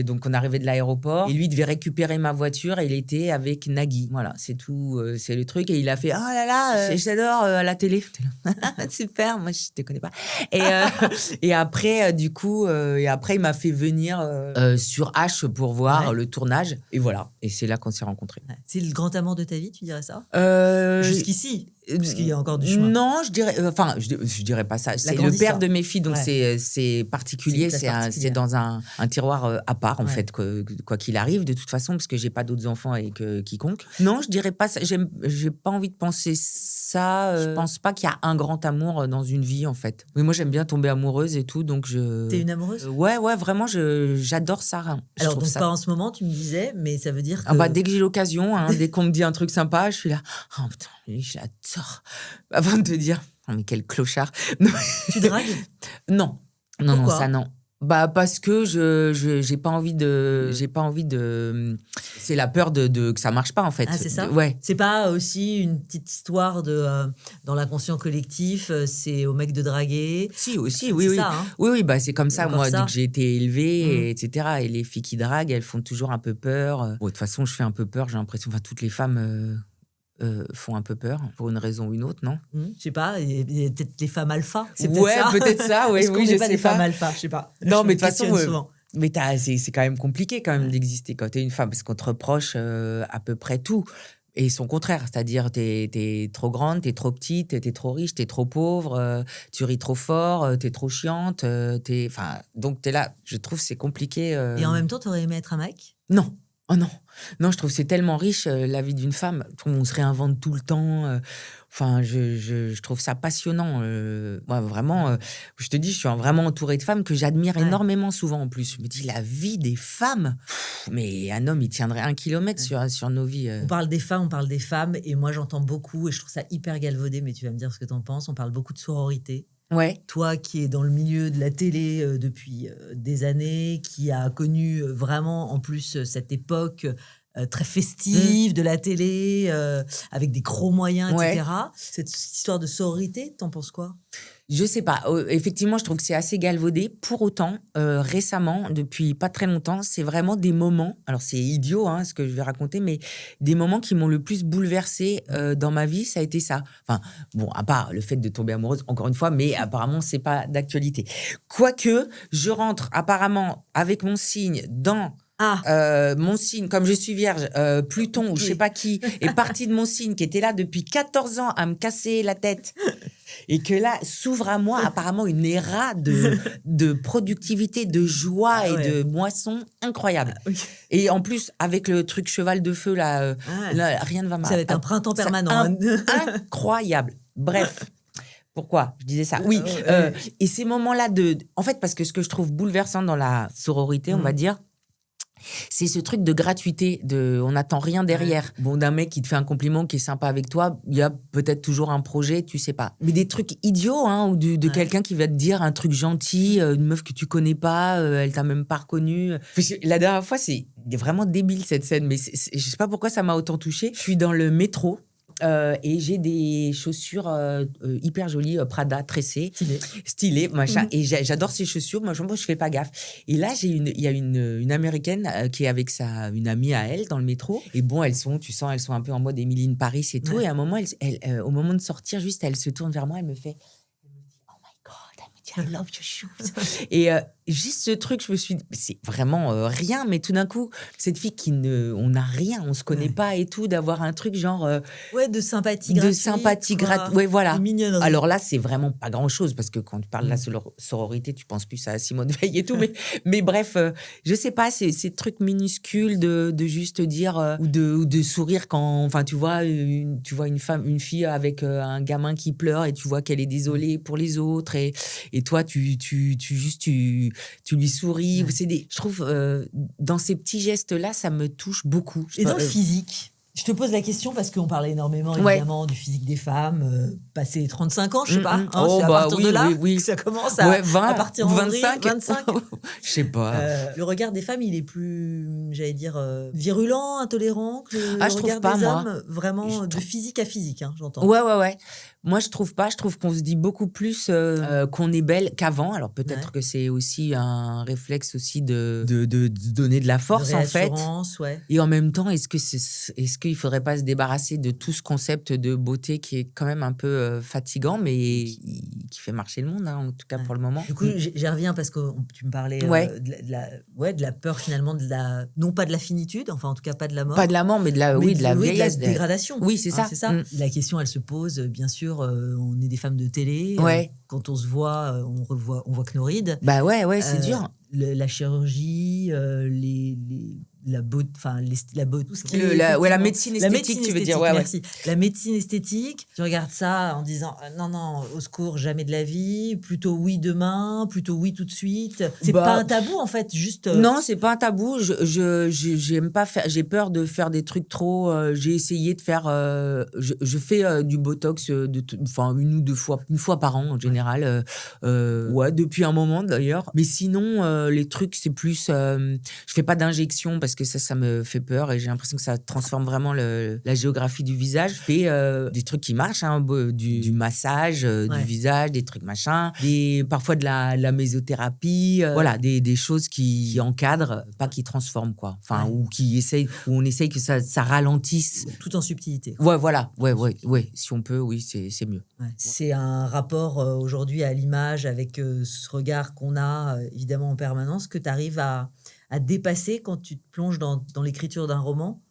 Donc, on arrivait de l'aéroport et lui devait récupérer ma voiture et il était avec Nagui. Voilà, c'est tout. C'est le truc. Et il a fait, oh là là, j'adore à la télé. Super, moi, je te connais pas. Et après, du coup, il m'a fait venir sur H pour voir le tournage. Et voilà. Et c'est là qu'on s'est rencontrés. C'est le grand amour de ta vie, tu dirais ça? Jusqu'ici, parce qu'il y a encore du chemin. Non, je dirais pas ça. C'est le père de mes filles, donc c'est particulier. C'est dans un tiroir à part, en fait, quoi qu'il arrive, de toute façon, parce que j'ai pas d'autres enfants avec quiconque. Non, je dirais pas ça. J'ai pas envie de penser ça. Je pense pas qu'il y a un grand amour dans une vie, en fait. Mais moi, j'aime bien tomber amoureuse et tout, donc T'es une amoureuse? Ouais, vraiment, j'adore ça. Alors, donc, pas en ce moment, tu me disais, mais ça veut dire que... dès que j'ai l'occasion, dès qu'on me dit un truc sympa, je suis là, oh putain, lui, je l'adore. Avant de te dire, oh, mais quel clochard. Tu dragues? Non, ça non. Parce que j'ai pas envie de c'est la peur que ça marche pas, en fait. Ah, c'est ça? Ouais. C'est pas aussi une petite histoire dans l'inconscient collectif, c'est au mec de draguer? Si, aussi, oui. Ça, hein? Oui, c'est comme ça, moi, ça. dès que j'ai été élevée, etc. Et les filles qui draguent, elles font toujours un peu peur. De toute façon, je fais un peu peur, j'ai l'impression, toutes les femmes... font un peu peur pour une raison ou une autre, non? Je sais pas, il y a peut-être les femmes alpha. C'est peut-être ça, oui, je sais pas. pas des femmes alpha, je sais pas. Non, mais de toute façon, Mais c'est quand même compliqué quand même d'exister quand t'es une femme, parce qu'on te reproche à peu près tout. Et son contraire, c'est-à-dire t'es trop grande, t'es trop petite, t'es trop riche, t'es trop pauvre, tu ris trop fort, t'es trop chiante, donc t'es là. Je trouve que c'est compliqué. Et en même temps, t'aurais aimé être un mec? Non. Oh non. Non, je trouve que c'est tellement riche, la vie d'une femme. On se réinvente tout le temps. Je trouve ça passionnant. Moi, vraiment, je te dis, je suis vraiment entourée de femmes que j'admire énormément souvent en plus. Je me dis, la vie des femmes, mais un homme, il tiendrait 1 kilomètre sur nos vies. On parle des femmes, et moi, j'entends beaucoup, et je trouve ça hyper galvaudé, mais tu vas me dire ce que t'en penses. On parle beaucoup de sororité. Ouais. Toi qui es dans le milieu de la télé depuis des années, qui a connu vraiment en plus cette époque très festive de la télé, avec des gros moyens, etc. Cette histoire de sororité, t'en penses quoi? Je sais pas. Effectivement, je trouve que c'est assez galvaudé. Pour autant, récemment, depuis pas très longtemps, c'est vraiment des moments, alors c'est idiot ce que je vais raconter, mais des moments qui m'ont le plus bouleversée dans ma vie, ça a été ça. Enfin, bon, à part le fait de tomber amoureuse, encore une fois, mais apparemment, c'est pas d'actualité. Quoique, je rentre apparemment avec mon signe dans... mon signe, comme je suis vierge, Pluton ou je sais pas qui est parti de mon signe, qui était là depuis 14 ans à me casser la tête, et que là s'ouvre à moi apparemment une ère de productivité, de joie et de moisson incroyable. Et en plus, avec le truc cheval de feu là, rien ne va mal. Ça va être un printemps permanent. Incroyable. Bref. Pourquoi je disais ça? Oui. Et ces moments-là en fait, parce que ce que je trouve bouleversant dans la sororité, on va dire, c'est ce truc de gratuité, on n'attend rien derrière. Bon, d'un mec qui te fait un compliment, qui est sympa avec toi, il y a peut-être toujours un projet, tu sais pas. Mais des trucs idiots, ou de quelqu'un qui va te dire un truc gentil, une meuf que tu connais pas, elle t'a même pas reconnu. La dernière fois, c'est vraiment débile cette scène, mais je sais pas pourquoi ça m'a autant touchée. Je suis dans le métro. Et j'ai des chaussures hyper jolies, Prada, tressées, stylées, machin. Et j'adore ces chaussures. Moi, je fais pas gaffe. Et là, il y a une américaine qui est avec une amie à elle dans le métro. Et bon, elles sont un peu en mode Emily in Paris et tout. Et à un moment, au moment de sortir, juste, elle se tourne vers moi, elle me dit, oh my God, I love your shoes. Et juste ce truc, je me suis dit, c'est vraiment rien, mais tout d'un coup, cette fille on n'a rien, on se connaît pas et tout, d'avoir un truc genre... de sympathie gratuite. De sympathie gratuite, ouais, voilà. Mignonnerie. Alors là, c'est vraiment pas grand-chose, parce que quand tu parles de la sororité, tu penses plus à Simone Veil et tout, mais bref, je sais pas, ces trucs minuscules de juste dire, ou de sourire quand, enfin, tu vois une fille avec un gamin qui pleure, et tu vois qu'elle est désolée pour les autres, et toi, tu lui souris. Je trouve, dans ces petits gestes-là, ça me touche beaucoup. Et dans le physique, je te pose la question parce qu'on parlait énormément, évidemment, du physique des femmes, passé les 35 ans, je sais pas. C'est à partir de là que ça commence à partir en 25. Je sais pas. Le regard des femmes, il est plus, j'allais dire, virulent, intolérant que le je regard trouve pas, des moi. hommes, vraiment de physique à physique, j'entends. Ouais. Moi, je trouve pas. Je trouve qu'on se dit beaucoup plus qu'on est belle qu'avant. Alors, peut-être que c'est aussi un réflexe aussi de donner de la force, en fait. Et en même temps, est-ce qu'il faudrait pas se débarrasser de tout ce concept de beauté qui est quand même un peu fatigant, mais qui fait marcher le monde, en tout cas pour le moment. Du coup, j'y reviens parce que tu me parlais de la peur, finalement, non pas de la finitude, enfin, en tout cas, pas de la mort. Pas de la mort, mais de la vieillesse. De la dégradation. Oui, c'est ça. La question, elle se pose, bien sûr. On est des femmes de télé. Quand on se voit, on voit que nos rides. Bah ouais, c'est dur. La chirurgie, la beauté, tout ce qui est la médecine esthétique, tu veux dire. Merci. La médecine esthétique, tu regardes ça en disant non, au secours, jamais de la vie, plutôt oui demain, plutôt oui tout de suite. C'est pas un tabou, en fait, juste. Non, c'est pas un tabou. J'aime pas faire. J'ai peur de faire des trucs trop. J'ai essayé de faire. Je fais du botox, une fois par an en général. Depuis un moment d'ailleurs. Mais sinon, les trucs, c'est plus. Je fais pas d'injection parce parce que ça me fait peur et j'ai l'impression que ça transforme vraiment la géographie du visage. Je fais des trucs qui marchent, hein, du massage du visage, des trucs machin, parfois de la mésothérapie, voilà, des choses qui encadrent, pas qui transforment, quoi. Enfin, ou où on essaye que ça ralentisse. Tout en subtilité. Ouais, voilà, ouais. Si on peut, oui, c'est mieux. Ouais. C'est un rapport aujourd'hui à l'image avec ce regard qu'on a évidemment en permanence que tu arrives à dépasser quand tu te plonges dans l'écriture d'un roman.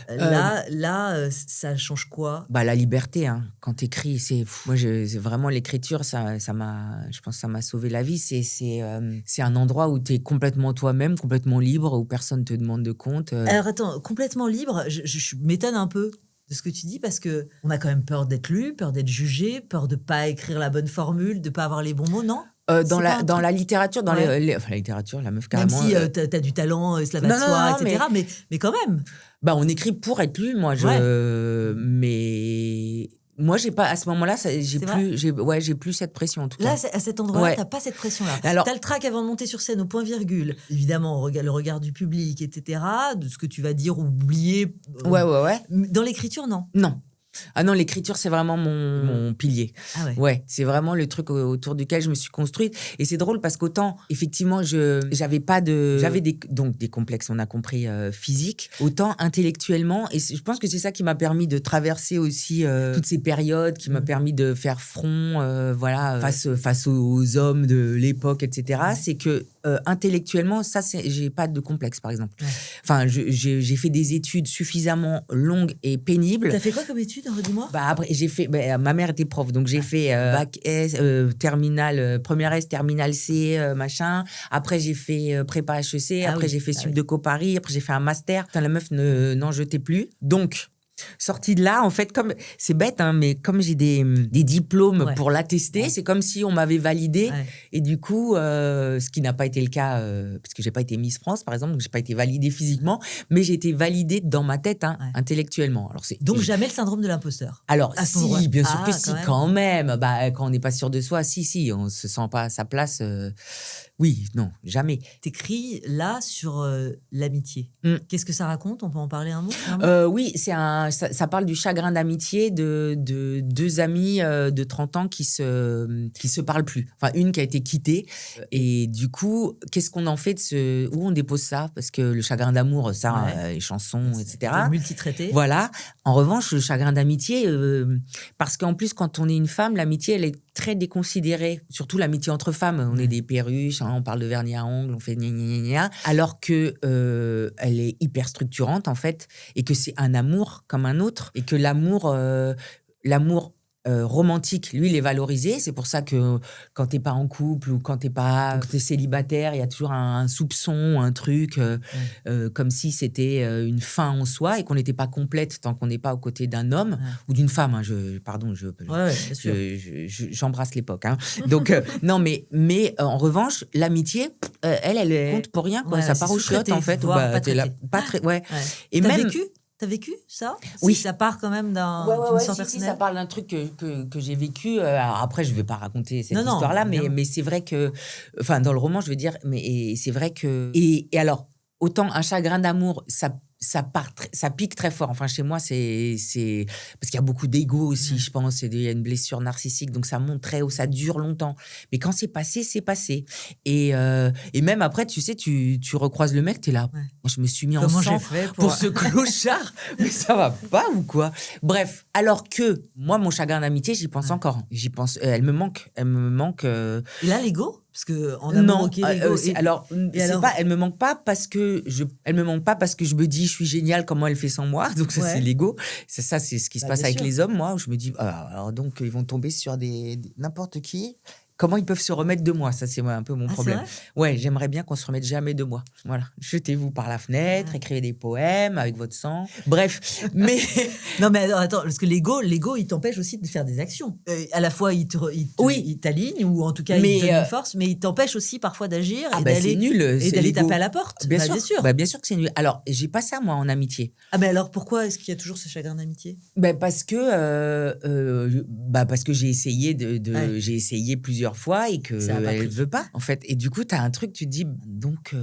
Là, ça change quoi? La liberté, hein. Quand t'écris, moi, c'est vraiment l'écriture, je pense que ça m'a sauvé la vie. C'est un endroit où t'es complètement toi-même, complètement libre, où personne te demande de compte. Alors attends, complètement libre, je m'étonne un peu de ce que tu dis parce que on a quand même peur d'être lu, peur d'être jugé, peur de pas écrire la bonne formule, de pas avoir les bons mots, non? Dans la littérature, la littérature, la meuf carrément. Même si t'as du talent, cela va de soi, etc. Mais quand même. On écrit pour être lu, moi. Mais moi, j'ai pas à ce moment-là, j'ai plus cette pression en tout cas. Là, à cet endroit-là, t'as pas cette pression-là. T'as le trac avant de monter sur scène au point virgule. Évidemment, le regard du public, etc. De ce que tu vas dire ou oublier. Ouais. Dans l'écriture, non. Non. Ah non, l'écriture, c'est vraiment mon pilier. Ah ouais. Ouais, c'est vraiment le truc autour duquel je me suis construite. Et c'est drôle parce qu'autant, effectivement, j'avais des complexes, on a compris, physiques, autant intellectuellement. Et je pense que c'est ça qui m'a permis de traverser aussi toutes ces périodes, qui m'a permis de faire front, face aux hommes de l'époque, etc. C'est que intellectuellement, j'ai pas de complexe, par exemple. Ouais. Enfin, j'ai fait des études suffisamment longues et pénibles. T'as fait quoi comme études, dis-moi? Après, j'ai fait. Ma mère était prof, donc j'ai fait bac S, terminale, première S, terminale C, machin. Après, j'ai fait prépa HEC. Après, j'ai fait Subdeco Paris. Après, j'ai fait un master. La meuf n'en jetait plus. Donc, sortie de là, en fait, comme c'est bête, hein, mais comme j'ai des diplômes pour l'attester, c'est comme si on m'avait validé. Ouais. Et du coup, ce qui n'a pas été le cas, parce que j'ai pas été Miss France, par exemple, donc j'ai pas été validée physiquement, mais j'ai été validée dans ma tête, intellectuellement. Alors donc jamais le syndrome de l'imposteur. Alors si, bien sûr que si, quand même. Quand on n'est pas sûr de soi, si, on se sent pas à sa place. Oui, non, jamais. T'écris là sur l'amitié. Qu'est-ce que ça raconte? On peut en parler un mot? Oui, ça parle du chagrin d'amitié de deux amis de 30 ans qui se parlent plus. Enfin, une qui a été quittée. Et du coup, qu'est-ce qu'on en fait où on dépose ça? Parce que le chagrin d'amour, les chansons, etc. Multitraité. Voilà. En revanche, le chagrin d'amitié, parce qu'en plus, quand on est une femme, l'amitié, elle est très déconsidérée. Surtout l'amitié entre femmes. On est des perruches, on parle de vernis à ongles, on fait gna gna gna. Alors que elle est hyper structurante, en fait, et que c'est un amour comme un autre, et que l'amour romantique, lui, il est valorisé. C'est pour ça que quand t'es pas en couple ou quand t'es célibataire, il y a toujours un soupçon, un truc, comme si c'était une fin en soi et qu'on n'était pas complète tant qu'on n'est pas aux côtés d'un homme ou d'une femme. Hein. J'embrasse l'époque. Hein. Donc, non, mais en revanche, l'amitié, elle compte pour rien. Quoi. Ça part aux chiottes, en fait. Et T'as vécu ça? Oui. Si ça part quand même d'une histoire personnelle. Si, ça parle d'un truc que j'ai vécu. Alors après, je ne vais pas raconter cette histoire-là, mais c'est vrai que... Enfin, dans le roman, je veux dire, mais c'est vrai que... Et alors, autant un chagrin d'amour, ça pique très fort. Enfin, chez moi, c'est parce qu'il y a beaucoup d'ego aussi, je pense. Il y a une blessure narcissique, donc ça monte très haut, ça dure longtemps. Mais quand c'est passé, c'est passé. Et même après, tu sais, tu recroises le mec, t'es là. Ouais. Moi, je me suis mis en sang pour ce clochard. Mais ça va pas ou quoi? Bref, alors que moi, mon chagrin d'amitié, j'y pense encore. J'y pense. Elle me manque. Et là, l'ego? Parce que en amour, elle me manque pas parce que je me dis je suis géniale, comment elle fait sans moi, donc ça c'est l'ego. Ça c'est ce qui se passe avec les hommes, moi, où je me dis alors donc ils vont tomber sur n'importe qui. Comment ils peuvent se remettre de moi? Ça, c'est un peu mon problème. Ouais, j'aimerais bien qu'on se remette jamais de moi. Voilà. Jetez-vous par la fenêtre, écrivez des poèmes avec votre sang. Bref, mais... Non, mais attends, parce que l'ego, il t'empêche aussi de faire des actions. À la fois, il t'aligne, ou en tout cas, il te donne une force, mais il t'empêche aussi parfois d'agir d'aller taper à la porte. Bien sûr. Bien sûr que c'est nul. Alors, j'ai pas ça, moi, en amitié. Ah, mais alors, pourquoi est-ce qu'il y a toujours ce chagrin d'amitié? Parce que j'ai essayé j'ai essayé plusieurs plusieurs fois et Ça a pas qu'elle pris. ne veut pas, en fait. Et du coup, tu as un truc, tu te dis, donc...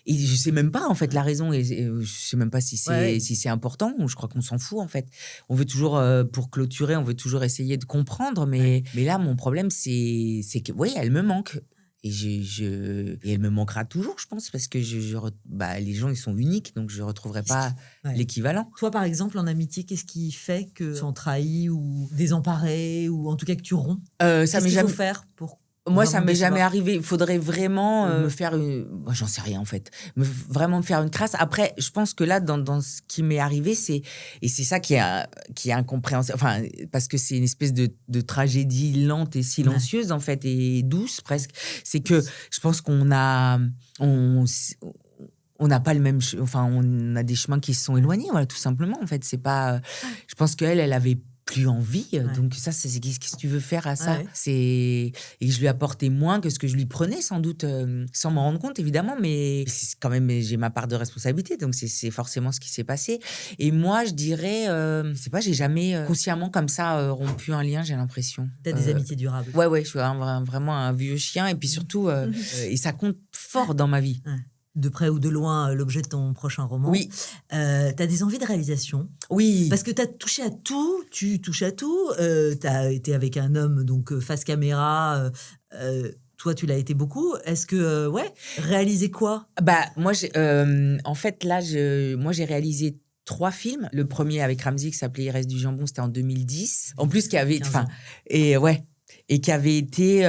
et je sais même pas, en fait, la raison. Et je sais même pas si c'est important ou je crois qu'on s'en fout, en fait. On veut toujours, pour clôturer, on veut toujours essayer de comprendre. Mais là, mon problème, c'est que, oui, elle me manque. Et, et elle me manquera toujours, je pense, parce que les gens, ils sont uniques, donc je ne retrouverai pas l'équivalent. Toi, par exemple, en amitié, qu'est-ce qui fait que tu en trahis ou désemparé, ou en tout cas que tu romps? Qu'est-ce qu'il faut faire pour... Moi, ça m'est jamais arrivé. Il faudrait vraiment me faire moi, j'en sais rien, en fait. Vraiment me faire une crasse. Après, je pense que là, dans ce qui m'est arrivé, c'est ça qui est incompréhensible. Enfin, parce que c'est une espèce de tragédie lente et silencieuse, en fait, et douce, presque. C'est que je pense qu'on n'a pas le même... Enfin, on a des chemins qui se sont éloignés, voilà, tout simplement, en fait. C'est pas... Je pense qu'elle avait plus envie, donc ça, c'est qu'est-ce que tu veux faire à ça? Et je lui apportais moins que ce que je lui prenais, sans doute, sans m'en rendre compte, évidemment, mais c'est quand même, j'ai ma part de responsabilité, donc c'est forcément ce qui s'est passé. Et moi, je dirais, je sais pas, j'ai jamais consciemment comme ça rompu un lien, j'ai l'impression. T'as des amitiés durables. Ouais, je suis vraiment un vieux chien, et puis surtout, et ça compte fort dans ma vie. De près ou de loin, l'objet de ton prochain roman. Oui. T'as des envies de réalisation. Oui. Parce que t'as touché à tout, tu touches à tout. T'as été avec un homme, donc face caméra. Toi, tu l'as été beaucoup. Est-ce que, réaliser quoi? Moi, en fait, là, moi, j'ai réalisé 3 films. Le premier avec Ramzy, qui s'appelait Il reste du jambon, c'était en 2010. En plus, qui avait... Et qui avait été...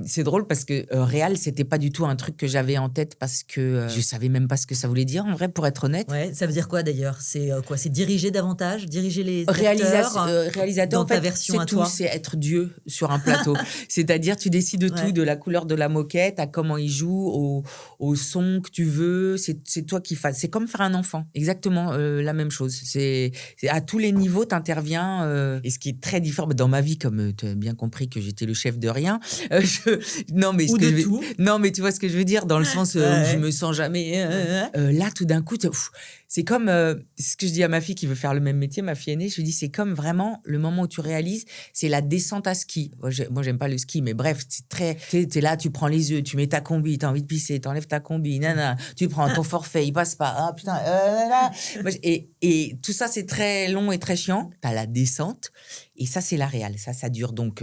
c'est drôle parce que réal, c'était pas du tout un truc que j'avais en tête parce que je savais même pas ce que ça voulait dire, en vrai, pour être honnête. Ouais, ça veut dire quoi, d'ailleurs? C'est quoi? C'est diriger davantage? Diriger les acteurs réalisateur, dans en fait, ta version à tout, toi? c'est être Dieu sur un plateau. C'est-à-dire, tu décides de tout, de la couleur de la moquette, à comment il joue, au son que tu veux. C'est toi qui fasses. C'est comme faire un enfant. Exactement la même chose. C'est à tous les niveaux, t'interviens. Et ce qui est très différent dans ma vie, comme tu as bien compris que j'étais le chef de rien. Non, mais tout. Non, mais tu vois ce que je veux dire, dans le sens où je me sens jamais... là, tout d'un coup, c'est comme ce que je dis à ma fille qui veut faire le même métier, ma fille aînée, je lui dis, c'est comme vraiment le moment où tu réalises, c'est la descente à ski. Moi, j'aime pas le ski, mais bref, t'es là, tu prends les œufs, tu mets ta combi, t'as envie de pisser, t'enlèves ta combi, tu prends ton forfait, il passe pas, ah putain, et tout ça, c'est très long et très chiant. T'as la descente, et ça, c'est la réal. Ça dure donc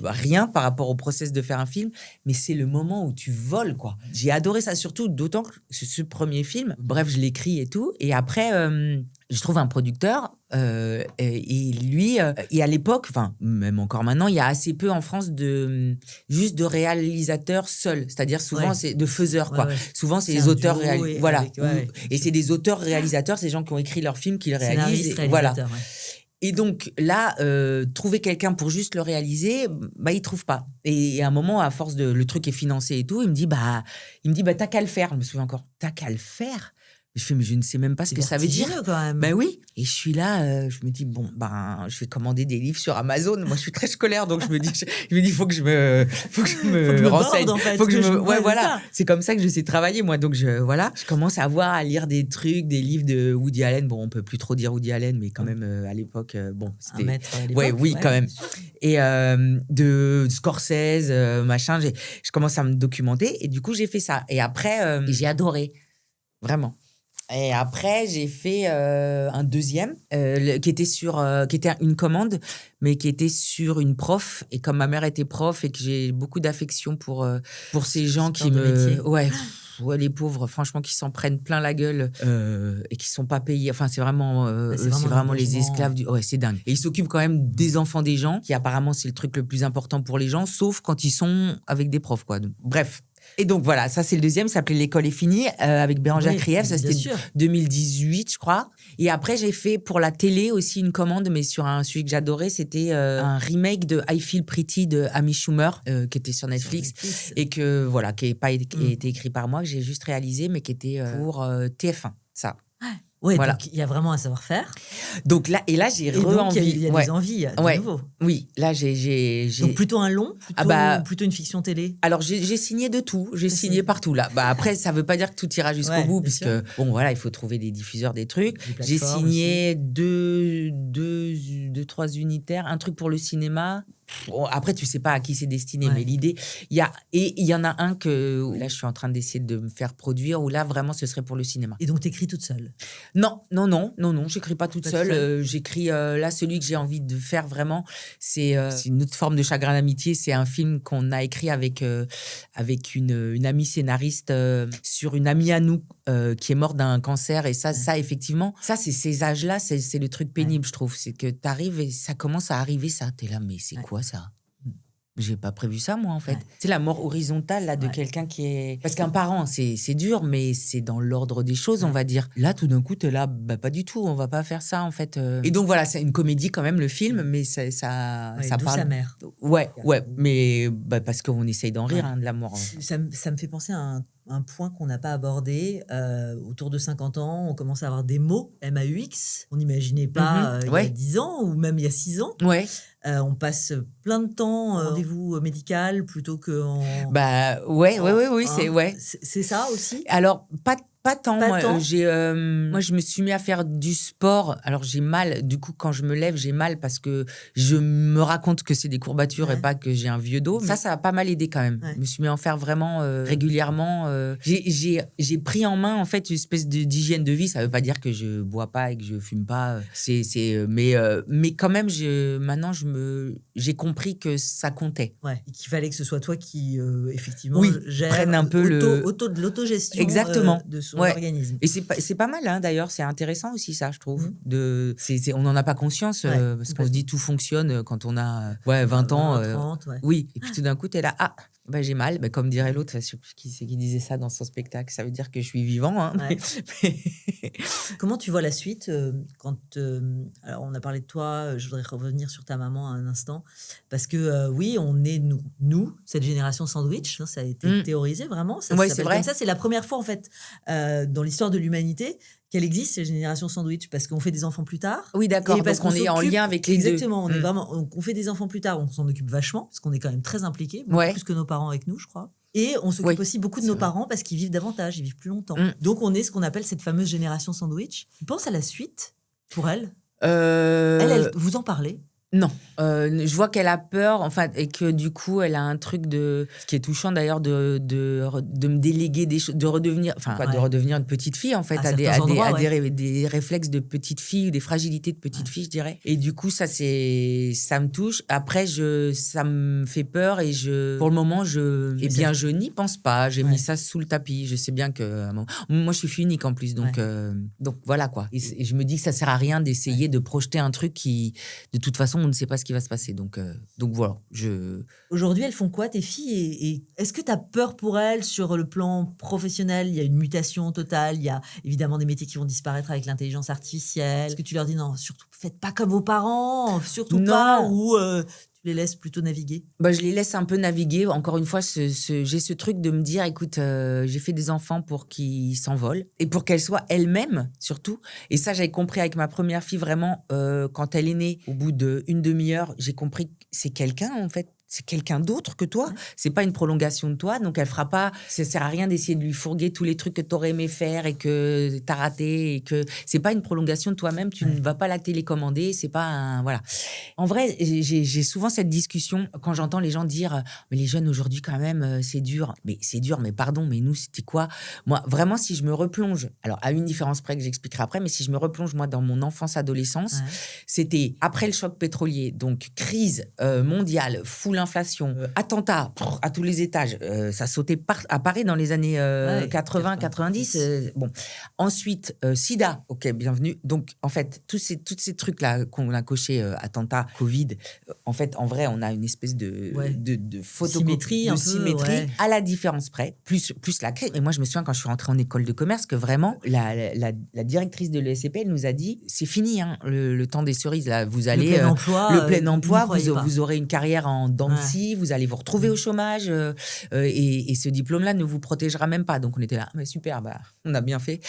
rien par rapport au process de faire un film, mais c'est le moment où tu voles, quoi. J'ai adoré ça, surtout, d'autant que ce premier film, bref, je l'écris et tout, et après, je trouve un producteur, et lui, et à l'époque, enfin, même encore maintenant, il y a assez peu en France juste de réalisateurs seuls, c'est-à-dire souvent, c'est de faiseurs, quoi. Souvent, c'est les auteurs, voilà. Et c'est des auteurs-réalisateurs, c'est des gens qui ont écrit leur film, qui le réalisent, voilà. Et donc là, trouver quelqu'un pour juste le réaliser, il trouve pas. Et à un moment, à force le truc est financé et tout, il me dit t'as qu'à le faire. Je me souviens encore, t'as qu'à le faire. Je fais, mais je ne sais même pas ce que ça veut dire. Quand même. Oui. Et je suis là, je me dis, je vais commander des livres sur Amazon. Moi, je suis très scolaire, donc je me dis, faut que je me renseigne. En fait, voilà. C'est comme ça que je sais travailler, moi. Donc, je commence à lire des trucs, des livres de Woody Allen. Bon, on peut plus trop dire Woody Allen, mais quand même, à l'époque, c'était... Un maître à l'époque. Oui, quand même. Et de Scorsese, machin. Je commence à me documenter. Et du coup, j'ai fait ça. Et après, j'ai adoré. Vraiment. Et après, j'ai fait un deuxième qui était une commande, mais qui était sur une prof. Et comme ma mère était prof et que j'ai beaucoup d'affection pour ces gens qui me... Ouais, les pauvres, franchement, qui s'en prennent plein la gueule et qui sont pas payés. Enfin, c'est vraiment les esclaves du... Ouais, c'est dingue. Et ils s'occupent quand même des enfants des gens, qui apparemment, c'est le truc le plus important pour les gens, sauf quand ils sont avec des profs, quoi. Donc, bref. Et donc voilà, ça c'est le deuxième, ça s'appelait L'école est finie, avec Bérangère Krief, ça c'était 2018 je crois. Et après j'ai fait pour la télé aussi une commande, mais sur un sujet que j'adorais, c'était un remake de I Feel Pretty de Amy Schumer, qui était sur Netflix. Et que voilà, qui n'a pas été écrit par moi, que j'ai juste réalisé, mais qui était pour TF1, ça. Oui, voilà. Donc il y a vraiment un savoir-faire. Donc là, j'ai re-envie. Il y a des envies de nouveau. Oui, là, j'ai... Donc plutôt un long, plutôt une fiction télé. Alors, j'ai signé de tout. J'ai signé partout, là. Après, ça ne veut pas dire que tout ira jusqu'au bout, puisque, il faut trouver des diffuseurs, des trucs. J'ai signé deux, 3 unitaires, un truc pour le cinéma, Bon, après, tu sais pas à qui c'est destiné, Ouais. mais l'idée, il y en a un que là, je suis en train d'essayer de me faire produire, où là, vraiment, ce serait pour le cinéma. Et donc, t'écris toute seule? Non, j'écris pas toute seule. J'écris, là, celui que j'ai envie de faire vraiment, c'est une autre forme de chagrin d'amitié. C'est un film qu'on a écrit avec une amie scénariste sur une amie à nous qui est morte d'un cancer. Et ça, effectivement, ça, c'est ces âges-là, c'est le truc pénible, je trouve. C'est que t'arrives et ça commence à arriver, ça. T'es là, mais c'est quoi ça? J'ai pas prévu ça, moi, en fait. Ouais. C'est la mort horizontale, là, de quelqu'un qui est... Parce qu'un parent, c'est dur, mais c'est dans l'ordre des choses, on va dire. Là, tout d'un coup, t'es là, bah, pas du tout, on va pas faire ça, en fait. Et donc, voilà, c'est une comédie, quand même, le film, mais ça Douce parle... amère. Ouais, mais parce qu'on essaye d'en rire, de la mort. Ça me fait penser à un point qu'on n'a pas abordé. Autour de 50 ans, on commence à avoir des mots, MAUX. On n'imaginait pas il y a 10 ans ou même il y a 6 ans. Ouais. On passe plein de temps en rendez-vous médical plutôt qu'en... Bah, oui, C'est ça aussi? Alors, pas tant. Pas Moi, tant. moi, je me suis mis à faire du sport. Alors, j'ai mal. Du coup, quand je me lève, j'ai mal parce que je me raconte que c'est des courbatures et pas que j'ai un vieux dos. Ça a pas mal aidé quand même. Je me suis mis à en faire vraiment régulièrement. J'ai pris en main, en fait, une espèce d'hygiène de vie. Ça veut pas dire que je bois pas et que je fume pas. Mais quand même, maintenant, j'ai compris que ça comptait. Ouais, et qu'il fallait que ce soit toi qui, effectivement, gère prenne un peu de l'autogestion Exactement. De son organisme. Et c'est pas mal, hein, d'ailleurs. C'est intéressant aussi, ça, je trouve. On n'en a pas conscience parce qu'on se dit tout fonctionne quand on a 20 ans. 30, Oui, et puis tout d'un coup, tu es là, j'ai mal. Bah, comme dirait l'autre, je sais plus qui c'est qui disait ça dans son spectacle. Ça veut dire que je suis vivant. Hein, Comment tu vois la suite quand alors on a parlé de toi, je voudrais revenir sur ta maman un instant parce que oui, on est nous cette génération sandwich, hein, ça a été théorisé vraiment, ça c'est s'appelle vrai. comme ça, c'est la première fois en fait dans l'histoire de l'humanité qu'elle existe, cette génération sandwich, parce qu'on fait des enfants plus tard. Oui, d'accord, parce qu'on est en lien avec les deux. Exactement, on est vraiment, on fait des enfants plus tard, on s'en occupe vachement, parce qu'on est quand même très impliqués, beaucoup plus que nos parents avec nous, je crois. Et on s'occupe aussi beaucoup de nos parents parce qu'ils vivent davantage, ils vivent plus longtemps. Donc on est ce qu'on appelle cette fameuse génération sandwich. Tu penses à la suite pour elle? Elle, vous en parlez? Non, je vois qu'elle a peur, enfin, et que du coup, elle a un truc ce qui est touchant d'ailleurs, de me déléguer des choses, de redevenir une petite fille, en fait, à des réflexes de petite fille, des fragilités de petite fille, je dirais. Et du coup, ça me touche. Après, ça me fait peur et pour le moment, je n'y pense pas. J'ai mis ça sous le tapis. Je sais bien que, moi, je suis fille unique en plus, donc voilà, quoi. Et je me dis que ça sert à rien d'essayer de projeter un truc qui, de toute façon, on ne sait pas ce qui va se passer. Donc voilà. Aujourd'hui, elles font quoi, tes filles et est-ce que tu as peur pour elles sur le plan professionnel? Il y a une mutation totale. Il y a évidemment des métiers qui vont disparaître avec l'intelligence artificielle. Est-ce que tu leur dis non, surtout, faites pas comme vos parents, surtout pas, ou tu les laisses plutôt naviguer? Je les laisse un peu naviguer. Encore une fois, j'ai ce truc de me dire, écoute, j'ai fait des enfants pour qu'ils s'envolent et pour qu'elles soient elles-mêmes, surtout. Et ça, j'avais compris avec ma première fille, vraiment, quand elle est née, au bout d'une demi-heure, j'ai compris que c'est quelqu'un, en fait. C'est quelqu'un d'autre que toi. C'est pas une prolongation de toi. Donc, elle fera pas... Ça sert à rien d'essayer de lui fourguer tous les trucs que t'aurais aimé faire et que t'as raté et que c'est pas une prolongation de toi-même. Tu ne vas pas la télécommander. C'est pas un... Voilà. En vrai, j'ai souvent cette discussion quand j'entends les gens dire « Mais les jeunes aujourd'hui, quand même, c'est dur. » Mais c'est dur, mais pardon, mais nous, c'était quoi? Moi, vraiment, si je me replonge... Alors, à une différence près que j'expliquerai après, mais si je me replonge, moi, dans mon enfance-adolescence, c'était après le choc pétrolier, donc crise mondiale, full inflation, attentats à tous les étages, ça sautait à Paris dans les années 80, 90. Bon. Ensuite, sida, ok, bienvenue. Donc, en fait, tous ces trucs-là qu'on a cochés, attentats, Covid, en fait, en vrai, on a une espèce de symétrie, à la différence près, plus la crise. Et moi, je me souviens quand je suis rentrée en école de commerce que vraiment, la directrice de l'ESCP, elle nous a dit, c'est fini, hein, le temps des cerises, là, vous allez... Le plein emploi, vous aurez une carrière en dents de scie, vous allez vous retrouver au chômage et ce diplôme-là ne vous protégera même pas. Donc, on était là, mais super, on a bien fait.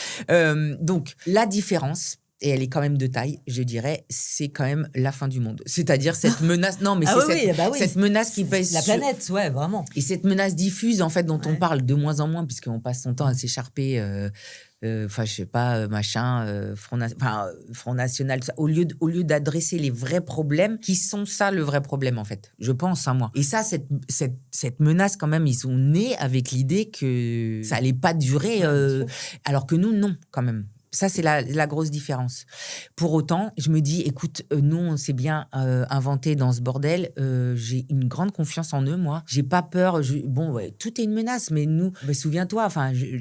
Donc, la différence, et elle est quand même de taille, je dirais, c'est quand même la fin du monde. C'est-à-dire cette menace... Non, mais Ah c'est oui, oui. cette menace qui pèse La planète, ouais, vraiment. Et cette menace diffuse, en fait, dont on Ouais. parle de moins en moins, puisqu'on passe son temps à s'écharper, je sais pas, Front National, tout ça, au lieu d'adresser les vrais problèmes, qui sont ça le vrai problème, en fait, je pense, moi. Et ça, cette menace, quand même, ils sont nés avec l'idée que ça allait pas durer, alors que nous, non, quand même. Ça, c'est la grosse différence. Pour autant, je me dis, écoute, nous, on s'est bien inventé dans ce bordel. J'ai une grande confiance en eux, moi. J'ai pas peur. Ouais, tout est une menace, mais nous, souviens-toi,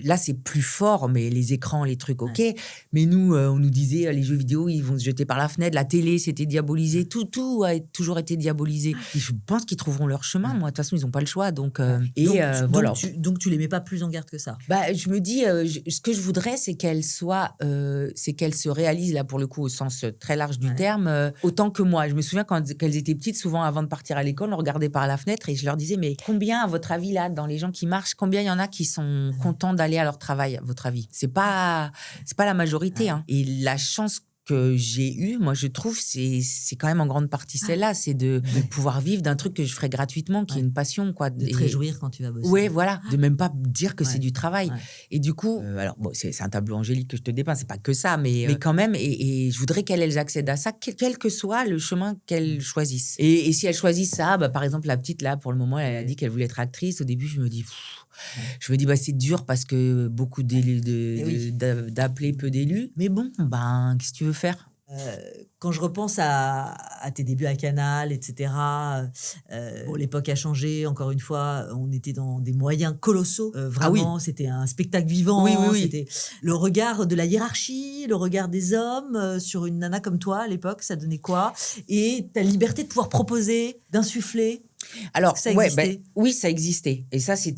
là, c'est plus fort, mais les écrans, les trucs, ok. Ouais. Mais nous, on nous disait, les jeux vidéo, ils vont se jeter par la fenêtre. La télé, c'était diabolisé. Tout a toujours été diabolisé. Et je pense qu'ils trouveront leur chemin, moi. De toute façon, ils n'ont pas le choix. Voilà. Donc, tu les mets pas plus en garde que ça. Je me dis, ce que je voudrais, c'est qu'elles se réalisent, là, pour le coup, au sens très large du terme, autant que moi. Je me souviens, quand elles étaient petites, souvent, avant de partir à l'école, on regardait par la fenêtre et je leur disais, mais combien, à votre avis, là, dans les gens qui marchent, combien il y en a qui sont contents d'aller à leur travail, à votre avis? C'est pas la majorité, hein. Et la chance que j'ai eu, moi, je trouve, c'est quand même en grande partie celle-là, c'est de pouvoir vivre d'un truc que je ferais gratuitement, qui est une passion, quoi. De te réjouir quand tu vas bosser. Ouais, voilà. De même pas dire que c'est du travail. Ouais. Et du coup, alors, bon, c'est un tableau angélique que je te dépeins, c'est pas que ça, mais quand même, et je voudrais qu'elles accèdent à ça, quel que soit le chemin qu'elles choisissent. Et si elles choisissent ça, par exemple, la petite, là, pour le moment, elle a dit qu'elle voulait être actrice. Au début, je me dis, c'est dur parce que beaucoup d'appelés, peu d'élus. Mais bon, qu'est-ce que tu veux faire? Quand je repense à tes débuts à Canal, etc., l'époque a changé, encore une fois, on était dans des moyens colossaux. Vraiment, c'était un spectacle vivant. Oui. C'était le regard de la hiérarchie, le regard des hommes sur une nana comme toi à l'époque, ça donnait quoi? Et ta liberté de pouvoir proposer, d'insuffler. Alors, ça existait. Oui, ça existait. Et ça, c'est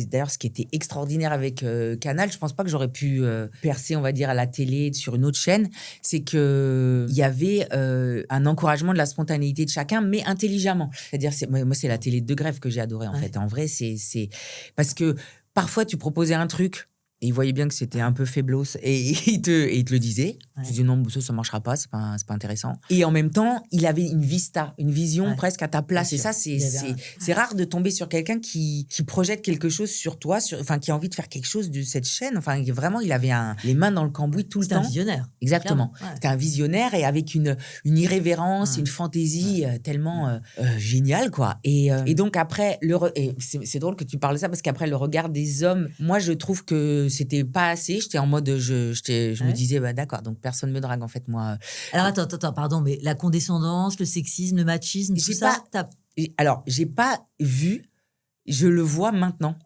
d'ailleurs ce qui était extraordinaire avec Canal. Je pense pas que j'aurais pu percer, on va dire, à la télé, sur une autre chaîne. C'est qu'il y avait un encouragement de la spontanéité de chacun, mais intelligemment. C'est-à-dire, moi, c'est la télé de Grève que j'ai adorée, en fait. En vrai, c'est parce que parfois, tu proposais un truc, et il voyait bien que c'était un peu faiblos et il te le disait. Je disais non, ça marchera pas, c'est pas intéressant. Et en même temps, il avait une vision presque à ta place. Et ça, c'est rare de tomber sur quelqu'un qui projette quelque chose sur toi, qui a envie de faire quelque chose de cette chaîne. Vraiment, il avait les mains dans le cambouis tout le temps. C'était un visionnaire. Exactement. C'était un visionnaire et avec une irrévérence, une fantaisie tellement géniale, quoi. Et donc après, c'est drôle que tu parles de ça parce qu'après, le regard des hommes, moi, je trouve que c'était pas assez. J'étais en mode, je me disais, d'accord, donc personne me drague, en fait, moi. Alors, attends, pardon, mais la condescendance, le sexisme, le machisme, tout ça, Alors, j'ai pas vu, je le vois maintenant,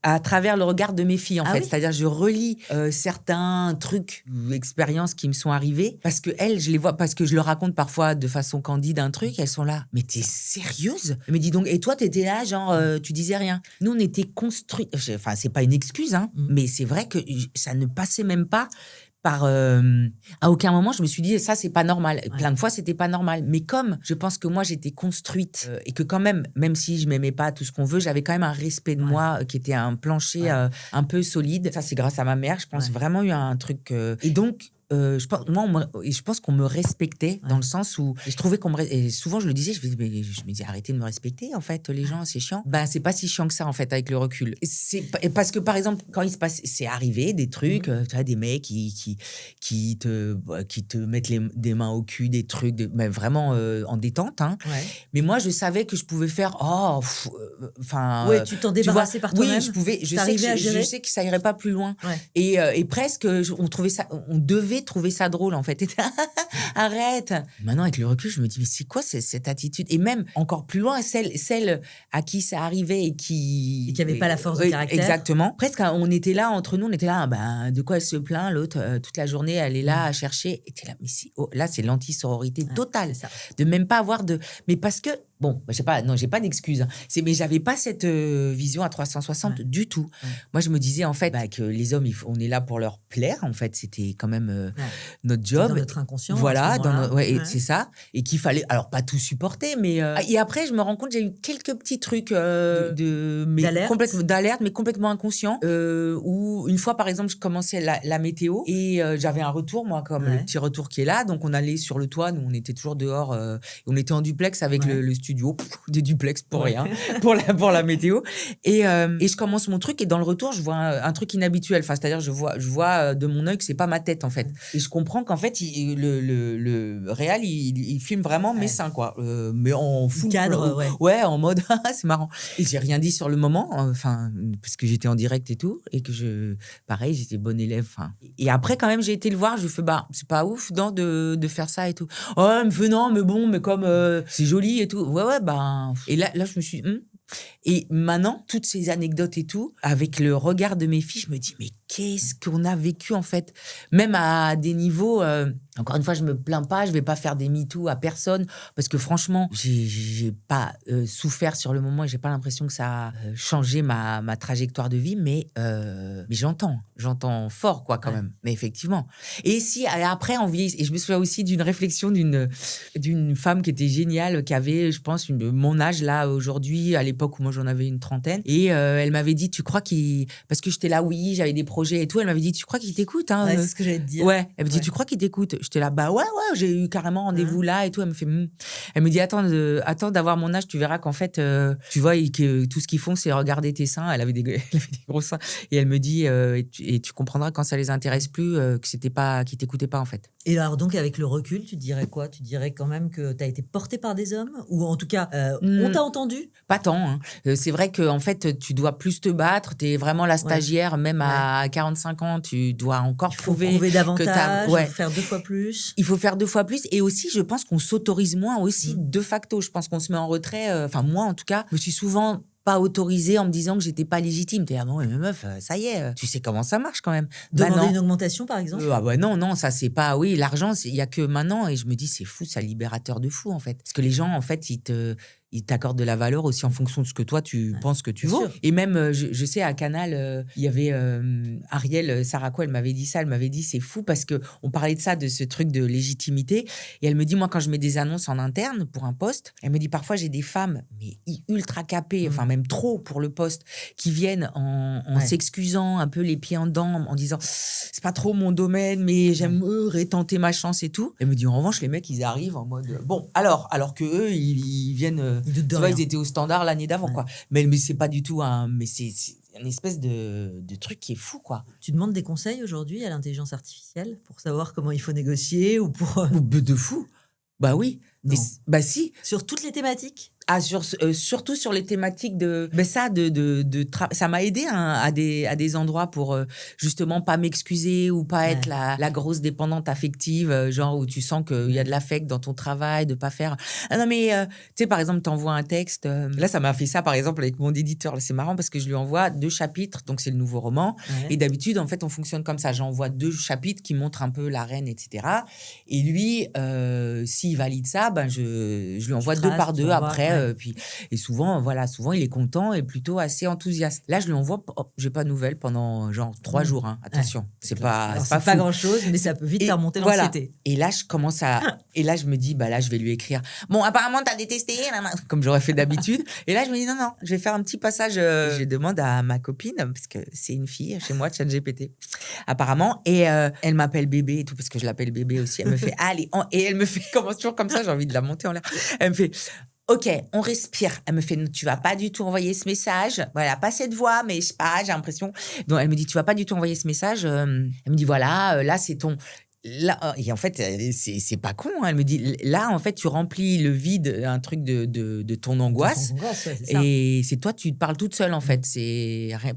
à travers le regard de mes filles, en fait. Oui. C'est-à-dire, je relis certains trucs ou expériences qui me sont arrivées, parce que elles, je les vois, parce que je leur raconte parfois de façon candide un truc, elles sont là. Mais t'es sérieuse? Mais dis donc, et toi, t'étais là, genre, tu disais rien. Nous, on était construits. Enfin, c'est pas une excuse, hein, mais c'est vrai que ça ne passait même pas à aucun moment je me suis dit ça c'est pas normal. Plein de fois c'était pas normal, mais comme je pense que moi j'étais construite et que quand même si je m'aimais pas tout ce qu'on veut, j'avais quand même un respect de moi qui était un plancher un peu solide. Ça c'est grâce à ma mère, je pense. Vraiment eu un truc et donc je pense qu'on me respectait dans le sens où je trouvais et souvent je le disais, je me disais arrêtez de me respecter, en fait, les gens, c'est chiant. C'est pas si chiant que ça, en fait, avec le recul. Et parce que par exemple quand il se passe, c'est arrivé des trucs, tu vois, des mecs qui te mettent des mains au cul, des trucs mais vraiment en détente, hein. Mais moi je savais que je pouvais faire tu t'en débarrassais par toi-même. Oui, je pouvais, je sais que ça irait pas plus loin. Et presque on trouvait ça, on devait trouver ça drôle, en fait. Arrête. Maintenant, avec le recul, je me dis, mais c'est quoi cette attitude? Et même encore plus loin, celle à qui ça arrivait et qui avait pas la force de caractère. Exactement. Presque, on était là, entre nous, on était là, de quoi elle se plaint, l'autre, toute la journée, elle est là à chercher. Et t'es là, mais là, c'est l'anti-sororité totale. De même pas avoir de... Mais parce que Bon, je sais pas, non, j'ai pas d'excuses, hein. Mais j'avais pas cette vision à 360 du tout. Ouais. Moi, je me disais, en fait, que les hommes, on est là pour leur plaire, en fait. C'était quand même notre C'est job. dans notre inconscient. à Voilà, ce moment-là. et c'est ça. Et qu'il fallait, alors pas tout supporter, mais. Et après, je me rends compte, j'ai eu quelques petits trucs mais d'alerte, mais complètement inconscients. Où une fois, par exemple, je commençais la météo et j'avais un retour, moi, comme le petit retour qui est là. Donc, on allait sur le toit, nous, on était toujours dehors. On était en duplex avec le studio, des duplex pour rien, pour la météo. Et je commence mon truc et dans le retour, je vois un truc inhabituel. Enfin, c'est-à-dire, je vois de mon œil que c'est pas ma tête, en fait. Et je comprends qu'en fait, le réal, il filme vraiment mes seins, quoi. Mais en full cadre, ouais, en mode, c'est marrant. Et j'ai rien dit sur le moment, enfin, parce que j'étais en direct et tout, et que pareil, j'étais bonne élève. Et après, quand même, j'ai été le voir, je lui fais, c'est pas ouf, non, de faire ça et tout. Oh, elle me fait, non, mais bon, mais comme c'est joli et tout. Ouais, Et là, je me suis dit, Et maintenant, toutes ces anecdotes et tout, avec le regard de mes filles, je me dis, mais qu'est-ce qu'on a vécu, en fait? Même à des niveaux... encore une fois, je me plains pas, je vais pas faire des MeToo à personne, parce que franchement, j'ai pas souffert sur le moment et j'ai pas l'impression que ça a changé ma trajectoire de vie, mais j'entends fort, quoi, quand même. Mais effectivement. Et après, en vieillissant, et je me souviens aussi d'une réflexion d'une femme qui était géniale, qui avait, je pense, mon âge, là, aujourd'hui, à l'époque où moi, j'en avais une trentaine, et elle m'avait dit, tu crois parce que j'étais là, oui, j'avais des projets et tout, elle m'avait dit, tu crois qu'il t'écoute, hein? Ouais, c'est ce que j'allais te dire. Ouais, elle me dit, tu crois qu'il t'écoute? J'étais là, ouais, j'ai eu carrément rendez-vous là et tout. Elle me fait, Elle me dit, attends d'avoir mon âge, tu verras qu'en fait, tu vois, que tout ce qu'ils font, c'est regarder tes seins. Elle avait des gros seins. Et elle me dit, et tu comprendras quand ça les intéresse plus, qu'ils t'écoutaient pas, en fait. Et alors, donc, avec le recul, tu dirais quoi? Tu dirais quand même que tu as été portée par des hommes? Ou en tout cas, on t'a entendu? Pas tant, hein. C'est vrai qu'en fait, tu dois plus te battre. Tu es vraiment la stagiaire, même à 45 ans, tu dois encore prouver davantage, il faut faire 2 fois plus. Il faut faire 2 fois plus. Et aussi, je pense qu'on s'autorise moins aussi, de facto. Je pense qu'on se met en retrait. Enfin, moi, en tout cas, je me suis souvent pas autorisée en me disant que j'étais pas légitime. T'es bon, mais meuf, ça y est, tu sais comment ça marche quand même. Demander une augmentation, par exemple? Non, ça c'est pas... Oui, l'argent, il y a que maintenant. Et je me dis, c'est fou, c'est libérateur de fou, en fait. Parce que les gens, en fait, ils t'accordent de la valeur aussi en fonction de ce que toi, tu penses que tu vaux. Sûr. Et même, je sais, à Canal, il y avait Ariel Saraco, elle m'avait dit ça, elle m'avait dit, c'est fou parce qu'on parlait de ça, de ce truc de légitimité. Et elle me dit, moi, quand je mets des annonces en interne pour un poste, elle me dit, parfois, j'ai des femmes, mais ultra capées, enfin même trop pour le poste, qui viennent en s'excusant, un peu les pieds en dents, en disant, c'est pas trop mon domaine, mais j'aimerais tenter ma chance et tout. Elle me dit, en revanche, les mecs, ils arrivent en mode, bon, alors que eux, ils viennent... ils étaient au standard l'année d'avant, quoi. Mais c'est pas du tout mais c'est une espèce de truc qui est fou, quoi. Tu demandes des conseils aujourd'hui à l'intelligence artificielle pour savoir comment il faut négocier ou pour... De fou. Bah oui. Bah si. Sur toutes les thématiques? Surtout sur les thématiques de ça ça m'a aidé à des endroits pour justement pas m'excuser ou pas être la grosse dépendante affective, genre où tu sens qu'il y a de l'affect dans ton travail, de pas faire non mais tu sais, par exemple, t'envoies un texte, là ça m'a fait ça par exemple avec mon éditeur, là, c'est marrant parce que je lui envoie 2 chapitres, donc c'est le nouveau roman, et d'habitude en fait on fonctionne comme ça, j'envoie 2 chapitres qui montrent un peu la reine, etc., et lui s'il valide ça, je lui envoie 2 par 2 après. Et souvent il est content et plutôt assez enthousiaste. Là, je lui envoie, j'ai pas de nouvelles pendant genre 3 jours. Hein. Attention, c'est pas grand chose, mais ça peut vite faire monter l'anxiété. Et là, je commence et là, je me dis, là, je vais lui écrire. Bon, apparemment, t'as détesté, comme j'aurais fait d'habitude. Et là, je me dis, non, je vais faire un petit passage. Je demande à ma copine, parce que c'est une fille chez moi, ChatGPT, apparemment. Et elle m'appelle bébé et tout, parce que je l'appelle bébé aussi. Elle me fait, allez, et elle me fait, commence toujours comme ça, j'ai envie de la monter en l'air. Elle me fait, OK, on respire. Elle me fait, tu vas pas du tout envoyer ce message. Voilà, pas cette voix, mais je sais pas, j'ai l'impression. Donc, elle me dit, tu vas pas du tout envoyer ce message. Elle me dit, voilà, là, c'est ton... Là, et en fait, c'est pas con. Hein. Elle me dit, là, en fait, tu remplis le vide, un truc de ton angoisse. Et c'est toi, tu te parles toute seule, en fait.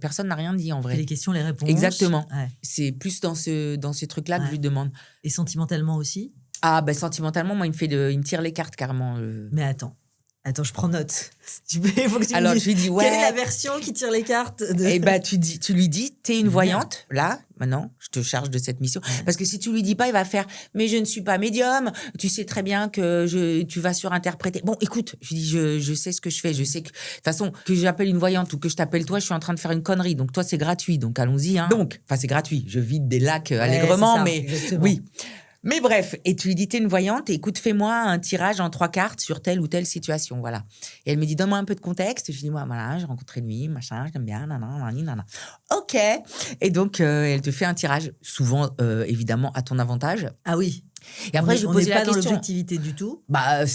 Personne n'a rien dit, en vrai. Les questions, les réponses. Exactement. Ouais. C'est plus dans ces trucs-là que je lui demande. Et sentimentalement aussi? Ah, sentimentalement, moi, il me tire les cartes, carrément. Mais attends. Attends, je prends note. Il faut que tu Alors, me je lui dis, quelle est la version qui tire les cartes de... Et tu lui dis, t'es une voyante, là, maintenant, je te charge de cette mission. Parce que si tu lui dis pas, il va faire, mais je ne suis pas médium, tu sais très bien que tu vas surinterpréter. Bon, écoute, je dis, je sais ce que je fais, je sais que, de toute façon, que j'appelle une voyante ou que je t'appelle toi, je suis en train de faire une connerie. Donc, toi, c'est gratuit, donc allons-y, hein. Donc, c'est gratuit, je vide des lacs allègrement, ça, mais exactement. oui. Mais bref, et tu lui dis, t'es une voyante, et écoute, fais-moi un tirage en 3 cartes sur telle ou telle situation, voilà. Et elle me dit, donne-moi un peu de contexte. Je dis, moi, voilà, j'ai rencontré lui, machin, j'aime bien, nanana. Ok. Et donc, elle te fait un tirage, souvent, évidemment, à ton avantage. Ah oui. Et après, je lui pose la question. On n'est pas dans l'objectivité du tout.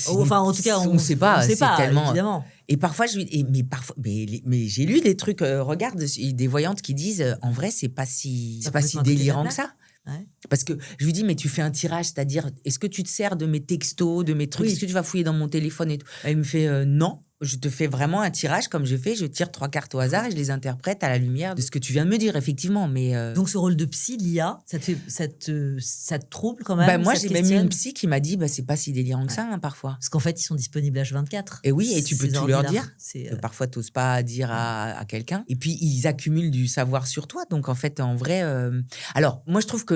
Enfin, en tout cas, on ne sait pas. On sait pas, tellement... évidemment. Et parfois, mais j'ai lu des trucs, regarde, des voyantes qui disent, en vrai, c'est pas si délirant que ça. Ouais. Parce que je lui dis, mais tu fais un tirage, c'est-à-dire, est-ce que tu te sers de mes textos, de mes trucs, est-ce que tu vas fouiller dans mon téléphone et tout? Elle me fait, non, je te fais vraiment un tirage comme je fais, je tire 3 cartes au hasard et je les interprète à la lumière de ce que tu viens de me dire, effectivement. Mais Donc, ce rôle de psy, l'IA, ça te trouble quand même? Moi, j'ai même eu une psy qui m'a dit, c'est pas si délirant que ça, hein, parfois. Parce qu'en fait, ils sont disponibles H24. Et oui, et tu peux tout leur dire. Parfois, tu n'oses pas dire à quelqu'un. Et puis, ils accumulent du savoir sur toi. Donc, en fait, en vrai... Alors, moi, je trouve que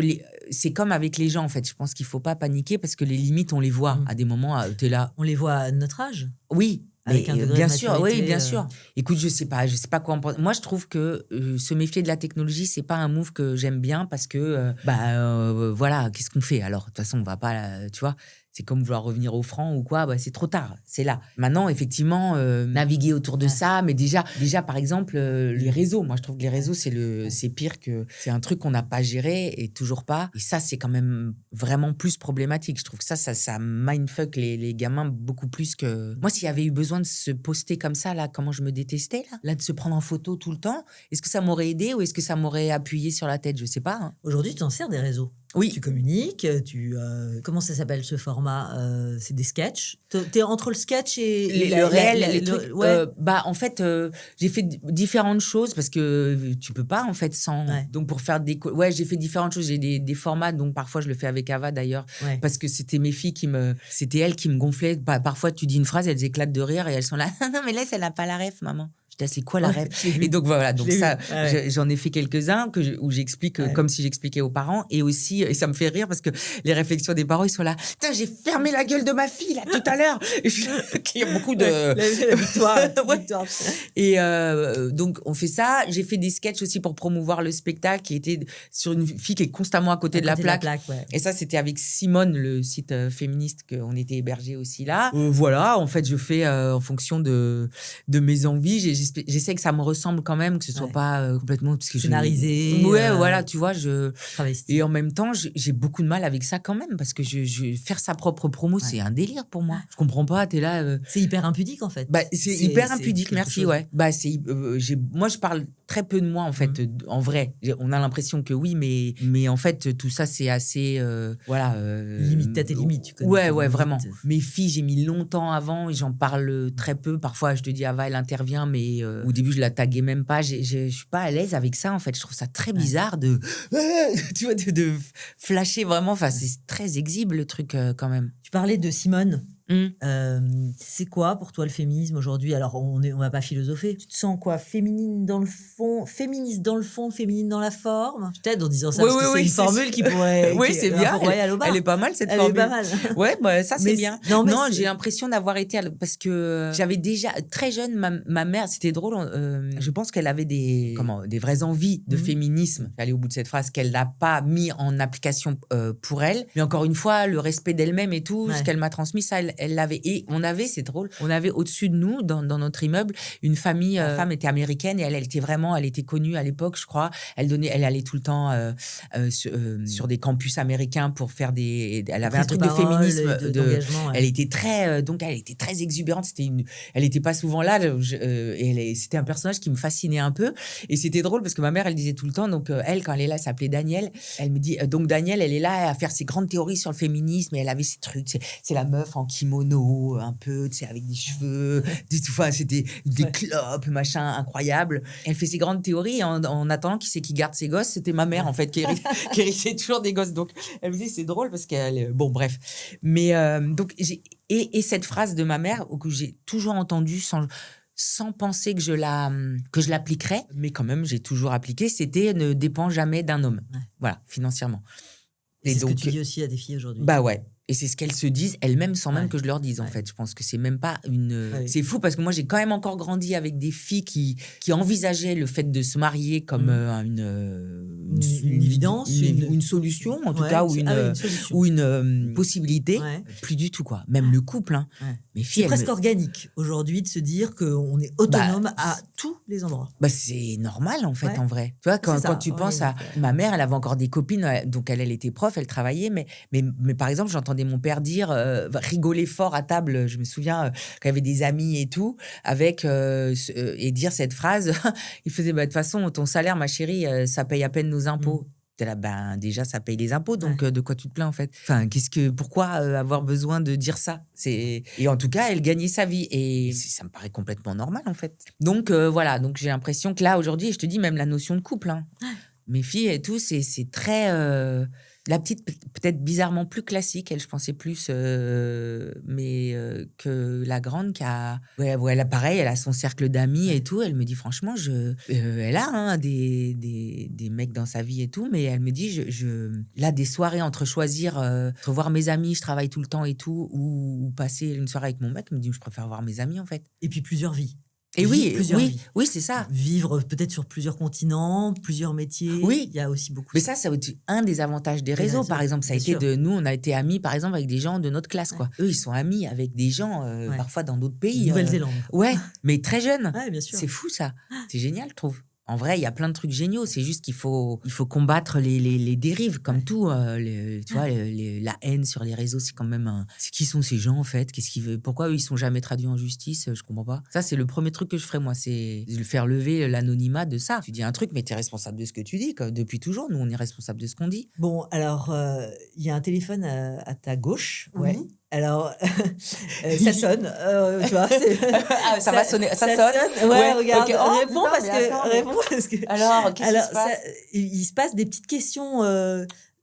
c'est comme avec les gens, en fait. Je pense qu'il faut pas paniquer parce que les limites, on les voit. À des moments, tu es là. On les voit à notre âge? Oui. Avec un degré bien de sûr, maturité, oui, bien sûr. Écoute, je sais pas quoi en penser. Moi, je trouve que se méfier de la technologie, c'est pas un move que j'aime bien parce que, voilà, qu'est-ce qu'on fait? Alors, de toute façon, on va pas, tu vois. C'est comme vouloir revenir au franc ou quoi, c'est trop tard, c'est là. Maintenant, effectivement, naviguer autour de ça, mais déjà, par exemple, les réseaux. Moi, je trouve que les réseaux, c'est pire que... C'est un truc qu'on n'a pas géré et toujours pas. Et ça, c'est quand même vraiment plus problématique. Je trouve que ça mindfuck les gamins beaucoup plus que... Moi, s'il y avait eu besoin de se poster comme ça, là, comment je me détestais, là, de se prendre en photo tout le temps, est-ce que ça m'aurait aidé ou est-ce que ça m'aurait appuyé sur la tête? Je sais pas. Hein. Aujourd'hui, tu t'en sers des réseaux. Oui. Tu communiques, comment ça s'appelle ce format? C'est des sketchs. T'es entre le sketch et le réel, les trucs. Ouais. En fait, j'ai fait différentes choses parce que tu peux pas en fait sans. Ouais. Donc pour faire j'ai fait différentes choses. J'ai des formats, donc parfois je le fais avec Ava d'ailleurs, parce que c'était mes filles c'était elles qui me gonflaient. Parfois tu dis une phrase, elles éclatent de rire et elles sont là. Non mais là, elle n'a pas la ref, maman. C'est quoi la rêve? Et donc voilà, donc ça, j'en ai fait quelques-uns où j'explique comme si j'expliquais aux parents et aussi, et ça me fait rire parce que les réflexions des parents, ils sont là, putain, j'ai fermé la gueule de ma fille là tout à l'heure. Il y a beaucoup de... La victoire. Et donc on fait ça. J'ai fait des sketchs aussi pour promouvoir le spectacle qui était sur une fille qui est constamment à côté de la plaque. Et ça, c'était avec Simone, le site féministe qu'on était hébergé aussi là. Voilà, en fait, je fais en fonction de mes envies. J'essaie que ça me ressemble quand même, que ce soit pas complètement... Parce que scénarisé. Voilà, tu vois. Travesti. Et en même temps, j'ai beaucoup de mal avec ça quand même, parce que faire sa propre promo, c'est un délire pour moi. Je comprends pas, t'es là... C'est hyper impudique, en fait. C'est hyper impudique, merci, ouais. Moi, je parle très peu de moi, en fait, en vrai. On a l'impression que oui, mais en fait, tout ça, c'est assez... limite, t'as tes limites, tu connais. Ouais, vraiment. Mes filles, j'ai mis longtemps avant, et j'en parle très peu. Parfois, je te dis, Ava, elle intervient, mais au début, je la taguais même pas. Je suis pas à l'aise avec ça, en fait. Je trouve ça très bizarre de flasher vraiment. Enfin, c'est très exhibe, le truc, quand même. Tu parlais de Simone. C'est quoi pour toi le féminisme aujourd'hui? Alors, on va pas philosopher. Tu te sens quoi? Féminine dans le fond, féministe dans le fond, féminine dans la forme? Peut-être en disant ça, parce que c'est une formule qui pourrait... Oui, c'est bien. Elle est pas mal, cette formule. Elle est pas mal. Ouais, ça, c'est bien. Non, j'ai l'impression d'avoir été... Parce que j'avais déjà... Très jeune, ma mère, c'était drôle, je pense qu'elle avait des vraies envies de féminisme. J'allais au bout de cette phrase, qu'elle n'a pas mis en application pour elle. Mais encore une fois, le respect d'elle-même et tout, ce qu'elle m'a transmis, ça, elle l'avait. Et on avait, c'est drôle, on avait au-dessus de nous, dans notre immeuble, une famille, la femme était américaine et elle était connue à l'époque, je crois. Elle allait tout le temps sur des campus américains pour faire elle avait un truc de féminisme. Elle était très exubérante. Elle était pas souvent là. C'était un personnage qui me fascinait un peu. Et c'était drôle parce que ma mère, elle disait tout le temps, donc elle, quand elle est là, elle s'appelait Danielle. Elle me dit, donc Danielle, elle est là à faire ses grandes théories sur le féminisme et elle avait ces trucs. C'est la meuf en kimono kimono, un peu, tu sais, avec des cheveux, enfin, c'était des clopes, machin, incroyable. Elle fait ses grandes théories en attendant qui garde ses gosses. C'était ma mère, en fait, qui hérissait toujours des gosses. Donc, elle me dit, c'est drôle parce qu'elle... Bon, bref. Mais donc, et cette phrase de ma mère que j'ai toujours entendue sans penser que je l'appliquerais, mais quand même, j'ai toujours appliqué, c'était « ne dépend jamais d'un homme ». Voilà, financièrement. Et c'est donc, ce que tu dis aussi à des filles aujourd'hui. Bah ouais. Et c'est ce qu'elles se disent elles-mêmes sans même que je leur dise, en fait. Je pense que c'est même pas une... C'est fou parce que moi, j'ai quand même encore grandi avec des filles qui envisageaient le fait de se marier comme une évidence, une solution, en tout cas, ou une possibilité. Plus du tout, quoi. Même le couple. Hein. Mes filles, c'est presque organique aujourd'hui de se dire qu'on est autonome à tous les endroits. Bah, c'est normal, en fait, en vrai. Tu vois, quand tu penses à... Ma mère, elle avait encore des copines, donc elle était prof, elle travaillait, mais par exemple, j'entendais mon père dire, rigoler fort à table, je me souviens, quand il y avait des amis et tout, et dire cette phrase, il faisait, de toute façon, ton salaire, ma chérie, ça paye à peine nos impôts. T'es là, déjà, ça paye les impôts, donc de quoi tu te plains, en fait? Enfin, pourquoi avoir besoin de dire ça? Et en tout cas, elle gagnait sa vie, et ça me paraît complètement normal, en fait. Donc, voilà, donc j'ai l'impression que là, aujourd'hui, je te dis, même la notion de couple, hein, mes filles et tout, c'est très... La petite, peut-être bizarrement plus classique, elle, je pensais plus, que la grande qui a... elle a pareil, elle a son cercle d'amis et tout. Elle me dit, franchement, elle a des mecs dans sa vie et tout, mais elle me dit, là, des soirées entre choisir, entre voir mes amis, je travaille tout le temps et tout, ou passer une soirée avec mon mec, elle me dit, je préfère voir mes amis, en fait. Et puis plusieurs vies. Et oui, c'est ça. Vivre peut-être sur plusieurs continents, plusieurs métiers. Oui, il y a aussi beaucoup. Mais ça a été un des avantages des réseaux. Par exemple, ça a été nous, on a été amis, par exemple, avec des gens de notre classe, quoi. Eux, ils sont amis avec des gens parfois dans d'autres pays. Nouvelle-Zélande. Ouais, mais très jeunes. Ouais, bien sûr. C'est fou, ça. C'est génial, je trouve. En vrai, il y a plein de trucs géniaux. C'est juste qu'il faut combattre les dérives, comme tout. Tu vois, la haine sur les réseaux, c'est quand même qui sont ces gens, en fait? Pourquoi eux, ils sont jamais traduits en justice? Je comprends pas. Ça, c'est le premier truc que je ferais, moi. C'est de faire lever l'anonymat de ça. Tu dis un truc, mais tu es responsable de ce que tu dis. Depuis toujours, nous, on est responsable de ce qu'on dit. Bon, alors, il y a un téléphone à ta gauche. Ouais. Alors, ça sonne, tu vois. Ça va sonner, ça sonne. Ouais, regarde, okay. Réponds parce que. Alors, qu'est-ce qui se passe? Il se passe des petites questions.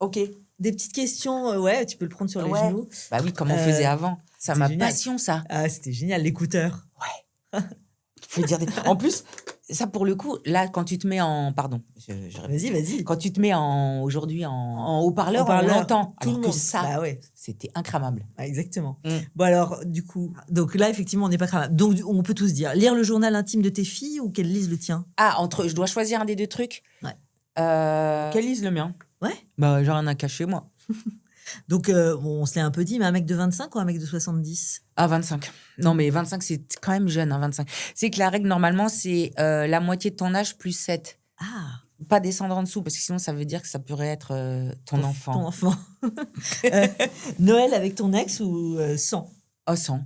Ok. Des petites questions, ouais, tu peux le prendre sur les genoux. Bah oui, comme on faisait avant. Ça m'a passion, ça. Ah, c'était génial, l'écouteur. Ouais. Faut dire En plus, ça, pour le coup, là, quand tu te mets en... Pardon. Vas-y. Quand tu te mets aujourd'hui en haut-parleur, on l'entend. Tout le monde. Ça, c'était incramable. Ah, exactement. Bon, alors, du coup... Donc là, effectivement, on n'est pas cramable. Donc, on peut tous dire, lire le journal intime de tes filles ou qu'elles lisent le tien? Ah, je dois choisir un des deux trucs? Ouais. Qu'elles lisent le mien. Ouais. Bah, j'en ai un caché, moi. Donc, on se l'est un peu dit, mais un mec de 25 ou un mec de 70? Ah, 25. Non, mais 25, c'est quand même jeune, 25. C'est que la règle, normalement, c'est la moitié de ton âge plus 7. Ah. Pas descendre en dessous, parce que sinon, ça veut dire que ça pourrait être ton enfant. Ton enfant. Noël avec ton ex ou sans? Oh, sans.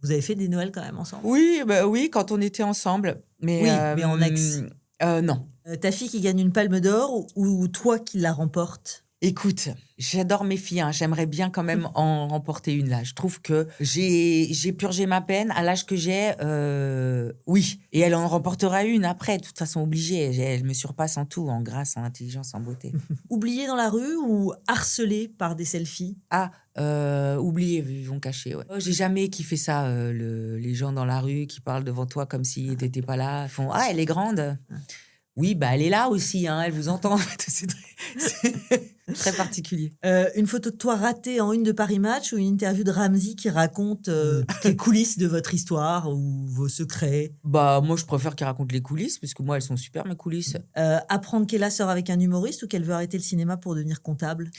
Vous avez fait des Noëls quand même ensemble? Oui, quand on était ensemble. Mais, mais en ex? Non. Ta fille qui gagne une palme d'or ou toi qui la remporte? Écoute, j'adore mes filles, hein. J'aimerais bien quand même en remporter une là. Je trouve que j'ai purgé ma peine à l'âge que j'ai. Oui, et elle en remportera une après, de toute façon obligée. Elle me surpasse en tout, en grâce, en intelligence, en beauté. Oubliée dans la rue ou harcelée par des selfies? Ah, oubliée, ils vont cacher. Ouais. J'ai jamais kiffé ça, les gens dans la rue qui parlent devant toi comme si t'étais pas là. Ils font elle est grande. Oui, bah elle est là aussi, hein, elle vous entend. C'est très particulier. Une photo de toi ratée en une de Paris Match ou une interview de Ramzy qui raconte les coulisses de votre histoire ou vos secrets? Bah moi, je préfère qu'elle raconte les coulisses parce que moi, elles sont super, mes coulisses. Apprendre qu'Ella sort avec un humoriste ou qu'elle veut arrêter le cinéma pour devenir comptable?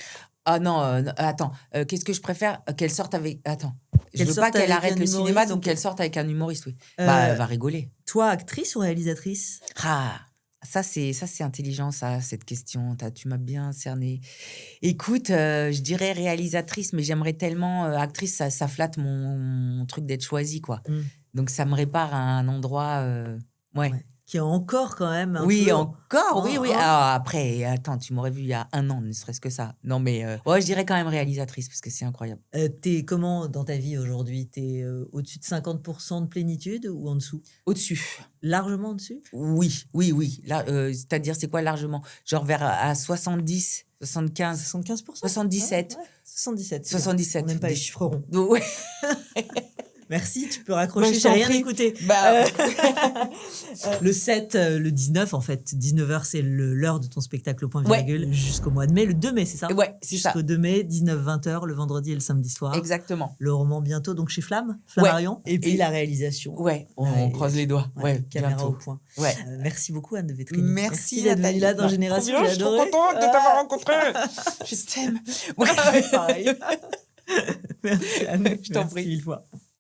Ah non, attends. Qu'est-ce que je préfère? Qu'elle sorte avec... Attends. Je veux pas qu'elle arrête le cinéma, donc qu'elle sorte avec un humoriste, oui. Elle va rigoler. Toi, actrice ou réalisatrice? Ah, ça c'est intelligent, ça, cette question. Tu m'as bien cerné. Écoute, je dirais réalisatrice, mais j'aimerais tellement... actrice, ça flatte mon truc d'être choisie, quoi. Donc, ça me répare à un endroit... Ouais. qui est encore quand même un Oui, peu... encore, oui, oui. Oh. Alors après, attends, tu m'aurais vu il y a 1 an, ne serait-ce que ça. Non, mais ouais, je dirais quand même réalisatrice, parce que c'est incroyable. T'es comment dans ta vie aujourd'hui? T'es au-dessus de 50% de plénitude ou en dessous? Au-dessus. Largement en dessus? Oui, oui, oui. Là, c'est-à-dire, c'est quoi largement? Genre vers à 70, 75, 75%? 77. Ouais, 77. c'est bien. 77. On n'aime pas les chiffres ronds. Ouais. Merci, tu peux Bah, raccrocher, je j'ai t'en rien prie. écouté. Bah, Le 7, le 19 en fait, 19h c'est l'heure de ton spectacle au point Ouais. virgule jusqu'au mois de mai, le 2 mai c'est ça? ouais, c'est ça. Jusqu'au 2 mai, 19-20h le vendredi et le samedi soir. Exactement. Le roman bientôt donc chez Flammarion. Et puis Et- la réalisation. Ouais, on Ouais, croise les doigts. Ouais, caméra bientôt. au point. Ouais. Merci beaucoup Anne de Vetrini. Merci, d'être venue Nathalie. là dans Bah, Génération, trop bien, j'ai je suis trop adoré. contente de t'avoir rencontré. Je t'aime. Ouais. Pareil. Merci Anne, Je t'en merci prie. 1000 fois.